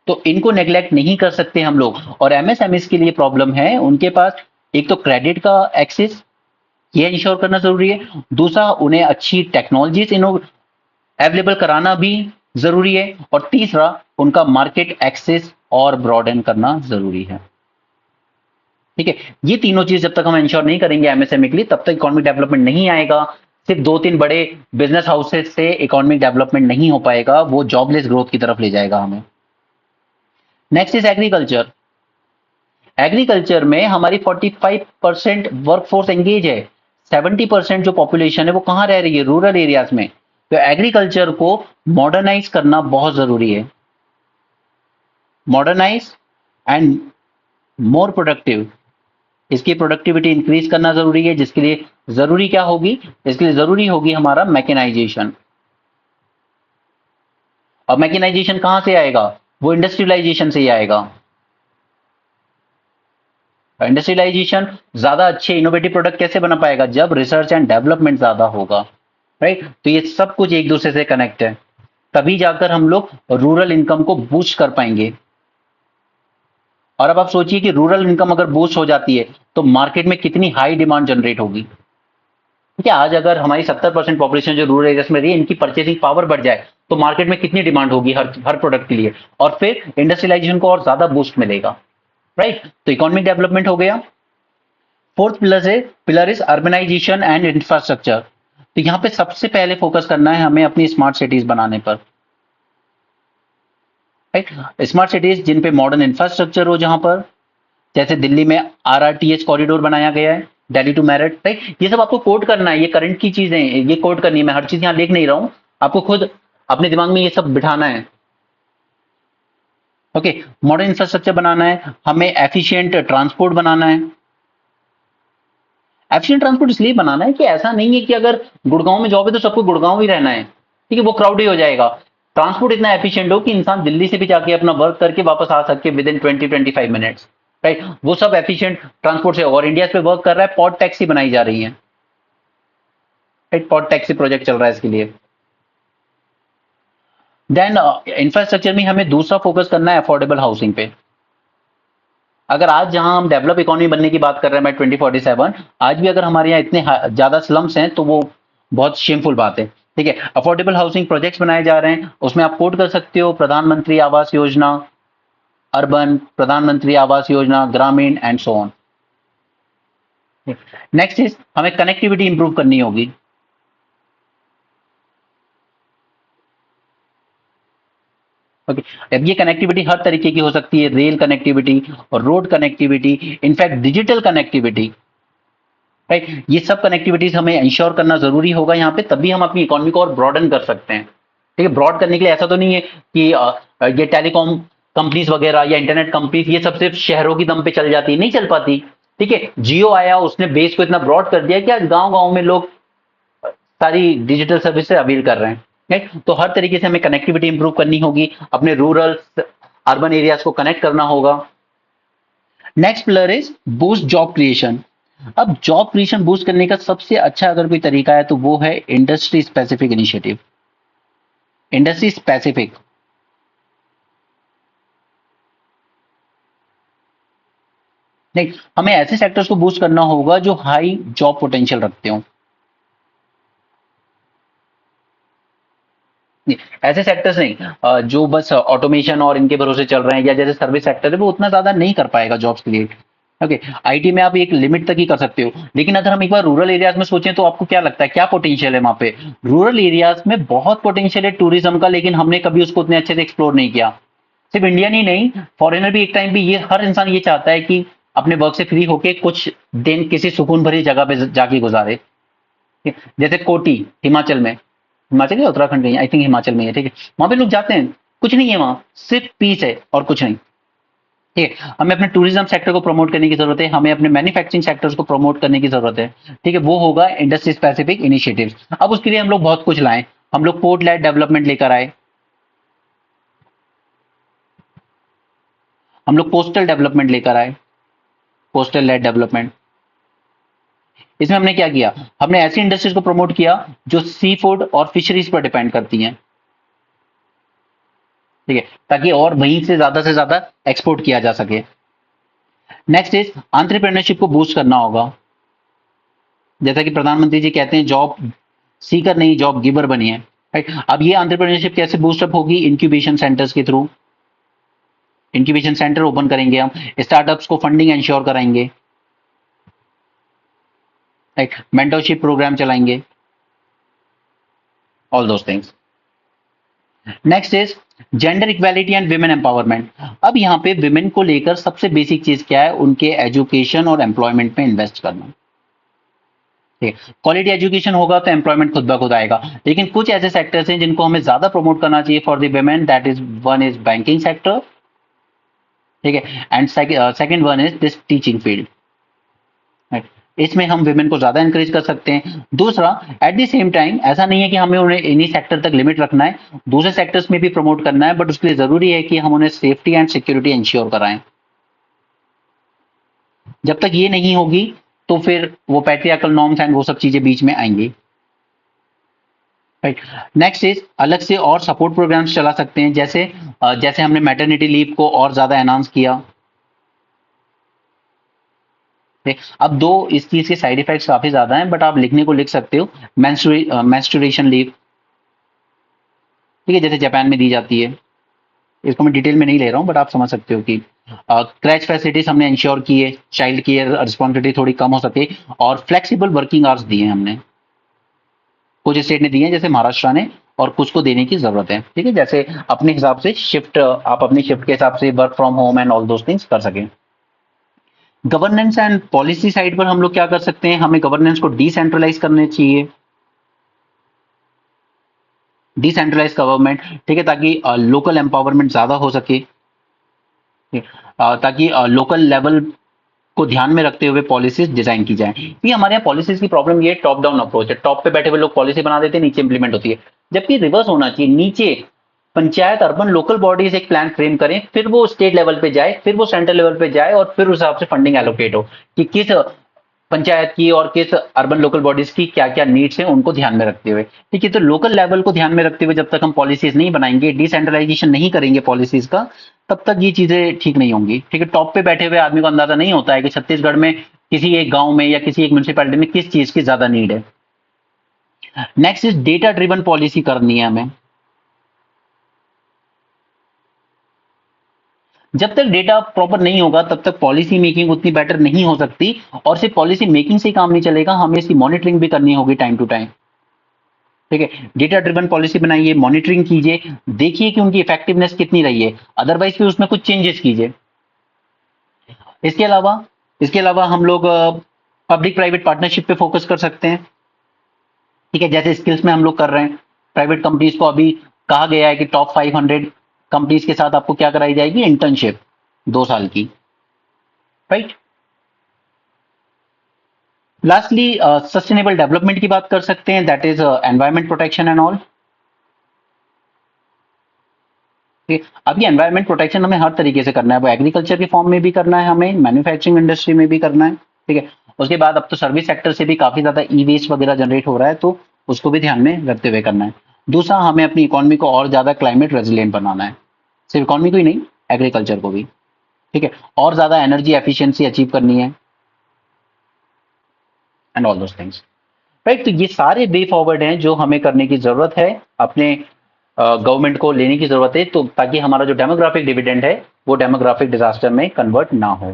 तो इनको नेग्लेक्ट नहीं कर सकते हम लोग, और एमएसएमईज के लिए प्रॉब्लम है, उनके पास एक तो क्रेडिट का एक्सेस, ये इंश्योर करना जरूरी है। दूसरा, उन्हें अच्छी टेक्नोलॉजीज अवेलेबल कराना भी जरूरी है। और तीसरा, उनका मार्केट एक्सेस और ब्रॉडन करना जरूरी है। ठीक है, ये तीनों चीज जब तक हम इंश्योर नहीं करेंगे एमएसएमई के लिए, तब तक इकोनॉमिक डेवलपमेंट नहीं आएगा। सिर्फ दो तीन बड़े बिजनेस हाउसेस से इकोनॉमिक डेवलपमेंट नहीं हो पाएगा, वो जॉबलेस ग्रोथ की तरफ ले जाएगा हमें। Next is agriculture. एग्रीकल्चर में हमारी 45% वर्कफोर्स एंगेज है। 70% जो पॉपुलेशन है वो कहां रह रही है? रूरल एरियाज में। तो एग्रीकल्चर को मॉडर्नाइज करना बहुत जरूरी है। मॉडर्नाइज एंड मोर प्रोडक्टिव, इसकी प्रोडक्टिविटी इंक्रीज करना जरूरी है, जिसके लिए जरूरी क्या होगी? इसके लिए जरूरी होगी हमारा मैकेनाइजेशन। और मैकेनाइजेशन कहां से आएगा? वो इंडस्ट्रियलाइजेशन से ही आएगा। इंडस्ट्रियलाइजेशन ज्यादा अच्छे इनोवेटिव प्रोडक्ट कैसे बना पाएगा? जब रिसर्च एंड डेवलपमेंट ज्यादा होगा। राइट, तो ये सब कुछ एक दूसरे से कनेक्ट है। तभी जाकर हम लोग रूरल इनकम को बूस्ट कर पाएंगे। और अब आप सोचिए कि रूरल इनकम अगर बूस्ट हो जाती है तो मार्केट में कितनी हाई डिमांड जनरेट होगी। ठीक है, आज अगर हमारी 70% पॉपुलेशन जो रूरल एरियाज में रही है, इनकी परचेसिंग पावर बढ़ जाए तो मार्केट में कितनी डिमांड होगी हर हर प्रोडक्ट के लिए, और फिर इंडस्ट्रियलाइजेशन को और ज्यादा बूस्ट मिलेगा। राइट, तो इकोनॉमिक डेवलपमेंट हो गया। Fourth pillar is urbanisation and infrastructure. तो यहाँ पे सबसे पहले फोकस करना है हमें अपनी स्मार्ट सिटीज बनाने पर। राइट, स्मार्ट सिटीज जिन पे मॉडर्न इंफ्रास्ट्रक्चर हो, जहां पर जैसे दिल्ली में आरआरटीएच कॉरिडोर बनाया गया है, दिल्ली टू मेरठ। राइट, ये सब आपको कोड करना है, ये करंट की चीजें हैं, ये कोड करनी है। मैं हर चीज यहाँ लिख नहीं रहा हूं, आपको खुद अपने दिमाग में ये सब बिठाना है। ओके, मॉडर्न इंफ्रास्ट्रक्चर बनाना है, हमें एफिशिएंट ट्रांसपोर्ट बनाना है। एफिशिएंट ट्रांसपोर्ट इसलिए बनाना है कि ऐसा नहीं है कि अगर गुड़गांव में जॉब है तो सबको गुड़गांव ही रहना है। ठीक है, वो क्राउड ही हो जाएगा। ट्रांसपोर्ट इतना एफिशिएंट हो कि इंसान दिल्ली से भी जाके अपना वर्क करके वापस आ सके विद इन 20-25 मिनट्स। राइट, वो सब एफिशिएंट ट्रांसपोर्ट से होगा। और इंडिया पे वर्क कर रहा है, पॉड टैक्सी बनाई जा रही है। राइट, पॉड टैक्सी प्रोजेक्ट चल रहा है इसके लिए। देन इंफ्रास्ट्रक्चर में हमें दूसरा फोकस करना है अफोर्डेबल हाउसिंग पे। अगर आज जहां हम डेवलप इकोनॉमी बनने की बात कर रहे हैं, मैं 2047, आज भी अगर हमारे यहाँ इतने ज्यादा स्लम्स हैं तो वो बहुत शेमफुल बात है। ठीक है, अफोर्डेबल हाउसिंग प्रोजेक्ट्स बनाए जा रहे हैं, उसमें आप कोट कर सकते हो प्रधानमंत्री आवास योजना अर्बन, प्रधानमंत्री आवास योजना ग्रामीण and so on. Next is हमें कनेक्टिविटी इंप्रूव करनी होगी। ओके, अब ये कनेक्टिविटी हर तरीके की हो सकती है, रेल कनेक्टिविटी और road connectivity, in fact digital connectivity. Right, ये सब कनेक्टिविटीज हमें इंश्योर करना जरूरी होगा यहाँ पे, तभी हम अपनी इकोनॉमी को और ब्रॉडन कर सकते हैं। ठीक है, ब्रॉड करने के लिए ऐसा तो नहीं है कि ये टेलीकॉम कंपनीज वगैरह या इंटरनेट कंपनीज ये सब सिर्फ शहरों की दम पे चल जाती है, नहीं चल पाती। ठीक है, जियो आया, उसने बेस को इतना ब्रॉड कर दिया कि आज गांव गांव में लोग सारी डिजिटल सर्विस से अवेल कर रहे हैं। राइट, तो हर तरीके से हमें कनेक्टिविटी इंप्रूव करनी होगी, अपने रूरल अर्बन एरियाज को कनेक्ट करना होगा। Next pillar is boost job creation. अब जॉब क्रिएशन बूस्ट करने का सबसे अच्छा अगर कोई तरीका है तो वो है industry specific initiative. Industry specific, नहीं, हमें ऐसे सेक्टर्स को बूस्ट करना होगा जो हाई जॉब पोटेंशियल रखते हो। नहीं, ऐसे सेक्टर्स नहीं जो बस ऑटोमेशन और इनके भरोसे चल रहे हैं, या जैसे सर्विस सेक्टर है वो उतना ज्यादा नहीं कर पाएगा जॉब्स क्रिएट। ओके, आईटी में आप एक लिमिट तक ही कर सकते हो, लेकिन अगर हम एक बार रूरल एरियाज में सोचें तो आपको क्या लगता है क्या पोटेंशियल है वहां पे? रूरल एरियाज में बहुत पोटेंशियल है टूरिज्म का, लेकिन हमने कभी उसको उतने अच्छे से एक्सप्लोर नहीं किया। सिर्फ इंडियन ही नहीं, फॉरेनर भी एक टाइम भी, ये हर इंसान ये चाहता है कि अपने वर्क से फ्री होके कुछ दिन किसी सुकून भरी जगह पे जाके गुजारे। जैसे कोटी हिमाचल में, हिमाचल या उत्तराखंड में, आई थिंक हिमाचल में है। ठीक है, वहां पे लोग जाते हैं, कुछ नहीं है वहां, सिर्फ पीस है और कुछ नहीं। ठीक है, हमें अपने टूरिज्म सेक्टर को प्रमोट करने की जरूरत है, हमें अपने मैन्युफैक्चरिंग सेक्टर्स को प्रमोट करने की जरूरत है। ठीक है, वो होगा इंडस्ट्री स्पेसिफिक इनिशिएटिव्स। अब उसके लिए हम लोग बहुत कुछ लाएं, हम लोग पोर्ट लेड डेवलपमेंट लेकर आए, हम लोग कोस्टल डेवलपमेंट लेकर आए, कोस्टल लेड डेवलपमेंट। इसमें हमने क्या किया, हमने ऐसी इंडस्ट्रीज को प्रमोट किया जो सी फूड और फिशरीज पर डिपेंड करती हैं। ठीक है, ताकि और वहीं से ज्यादा एक्सपोर्ट किया जा सके। नेक्स्ट इज एंटरप्रेन्योरशिप को बूस्ट करना होगा। जैसा कि प्रधानमंत्री जी कहते हैं, जॉब सीकर नहीं जॉब गिवर बनिए। राइट, अब ये एंटरप्रेन्योरशिप कैसे बूस्टअप होगी? इंक्यूबेशन सेंटर्स के थ्रू। इंक्यूबेशन सेंटर ओपन करेंगे हम, स्टार्टअप्स को फंडिंग इंश्योर कराएंगे। राइट, मेंटरशिप प्रोग्राम चलाएंगे, all those things. Next is gender equality and women empowerment. अब यहाँ पे विमेन को लेकर सबसे बेसिक चीज क्या है? उनके एजुकेशन और एम्प्लॉयमेंट में इन्वेस्ट करना। ठीक है, क्वालिटी एजुकेशन होगा तो एम्प्लॉयमेंट खुद ब खुद आएगा। लेकिन कुछ ऐसे सेक्टर्स हैं जिनको हमें ज्यादा प्रमोट करना चाहिए for the women, that is one is banking sector. ठीक है, and second one is this teaching field. इसमें हम विमेन को ज्यादा इंकरेज कर सकते हैं। दूसरा, एट द सेम टाइम ऐसा नहीं है कि हमें उन्हें इन्हीं सेक्टर तक लिमिट रखना है, दूसरे सेक्टर्स में भी प्रमोट करना है, बट उसके लिए जरूरी है कि हम उन्हें सेफ्टी एंड सिक्योरिटी इंश्योर कराएं। जब तक ये नहीं होगी तो फिर वो पैट्रियार्कल नॉर्म्स एंड वो सब चीजें बीच में आएंगी। राइट। नेक्स्ट इज अलग से और सपोर्ट प्रोग्राम्स चला सकते हैं, जैसे जैसे हमने मैटरनिटी लीव को और ज्यादा एनहांस किया। ठीक, अब दो इस चीज के साइड इफेक्ट्स काफी ज्यादा हैं, बट आप लिखने को लिख सकते हो। मेंस्ट्रुएशन लीव, ठीक है, जैसे जापान में दी जाती है। इसको मैं डिटेल में नहीं ले रहा हूँ, बट आप समझ सकते हो कि क्रैच फैसिलिटीज हमने इंश्योर की है, चाइल्ड केयर रिस्पॉन्सिबिलिटी थोड़ी कम हो सके, और फ्लेक्सिबल वर्किंग आवर्स दिए हैं हमने। कुछ स्टेट ने दिए हैं जैसे महाराष्ट्र ने, और कुछ को देने की जरूरत है। ठीक है, जैसे अपने हिसाब से शिफ्ट, आप अपनी शिफ्ट के हिसाब से work from home and all those things कर सकें। गवर्नेंस एंड पॉलिसी साइड पर हम लोग क्या कर सकते हैं, हमें गवर्नेंस को डिसेंट्रलाइज करने चाहिए। डिसेंट्रलाइज गवर्नमेंट, ठीक है, ताकि लोकल एम्पावरमेंट ज्यादा हो सके, ताकि लोकल लेवल को ध्यान में रखते हुए पॉलिसीज डिजाइन की जाए। ये हमारे यहाँ पॉलिसीज की प्रॉब्लम ये टॉप डाउन अप्रोच है, टॉप पे बैठे हुए लोग पॉलिसी बना देते हैं, नीचे इंप्लीमेंट होती है। जबकि रिवर्स होना चाहिए, नीचे पंचायत अर्बन लोकल बॉडीज एक प्लान फ्रेम करें, फिर वो स्टेट लेवल पे जाए, फिर वो सेंट्रल लेवल पे जाए, और फिर उस हिसाब से फंडिंग एलोकेट हो कि किस पंचायत की और किस अर्बन लोकल बॉडीज की क्या क्या नीड्स हैं, उनको ध्यान में रखते हुए। ठीक है, तो लोकल लेवल को ध्यान में रखते हुए जब तक हम पॉलिसीज नहीं बनाएंगे, डिसेंट्रलाइजेशन नहीं करेंगे पॉलिसीज का, तब तक ये चीजें ठीक नहीं होंगी। ठीक है, टॉप पे बैठे हुए आदमी को अंदाजा नहीं होता है कि छत्तीसगढ़ में किसी एक गांव में या किसी एक म्यूनिसिपैलिटी में किस चीज की ज्यादा नीड है। Next is data driven policy करनी है हमें। जब तक डेटा प्रॉपर नहीं होगा तब तक पॉलिसी मेकिंग उतनी बेटर नहीं हो सकती, और सिर्फ पॉलिसी मेकिंग से ही काम नहीं चलेगा, हमें इसकी मॉनिटरिंग भी करनी होगी टाइम टू टाइम। ठीक है, डेटा ड्रिवन पॉलिसी बनाइए, मॉनिटरिंग कीजिए, देखिए कि उनकी इफेक्टिवनेस कितनी रही है, अदरवाइज फिर उसमें कुछ चेंजेस कीजिए। इसके अलावा इसके अलावा हम लोग पब्लिक प्राइवेट पार्टनरशिप पे फोकस कर सकते हैं। ठीक है, जैसे स्किल्स में हम लोग कर रहे हैं, प्राइवेट कंपनीज को अभी कहा गया है कि टॉप 500 कंपनीज के साथ आपको क्या कराई जाएगी, इंटर्नशिप 2 साल की। राइट। लास्टली सस्टेनेबल डेवलपमेंट की बात कर सकते हैं, that is environment protection and all. अब ये एनवायरमेंट प्रोटेक्शन हमें हर तरीके से करना है, वो एग्रीकल्चर के फॉर्म में भी करना है, हमें मैन्युफैक्चरिंग इंडस्ट्री में भी करना है। ठीक है, उसके बाद अब तो सर्विस सेक्टर से भी काफी ज्यादा ई वेस्ट वगैरह जनरेट हो रहा है, तो उसको भी ध्यान में रखते हुए करना है। दूसरा, हमें अपनी इकोनॉमी को और ज्यादा क्लाइमेट रेजिलियंट बनाना है, सिर्फ इकोनॉमी को ही नहीं, एग्रीकल्चर को भी। ठीक है, और ज्यादा एनर्जी एफिशिएंसी अचीव करनी है, and all those things. Right, तो ये सारे वे फॉरवर्ड हैं जो हमें करने की जरूरत है, अपने गवर्नमेंट को लेने की जरूरत है, तो ताकि हमारा जो डेमोग्राफिक डिविडेंड है वो डेमोग्राफिक डिजास्टर में कन्वर्ट ना हो।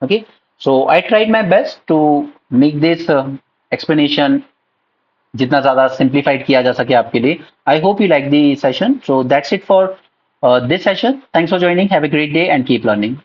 Okay, so I tried my best to make this explanation जितना ज्यादा सिंप्लीफाइड किया जा सके आपके लिए। I hope you like the session, so that's it for this session. Thanks for joining, have a great day and keep learning.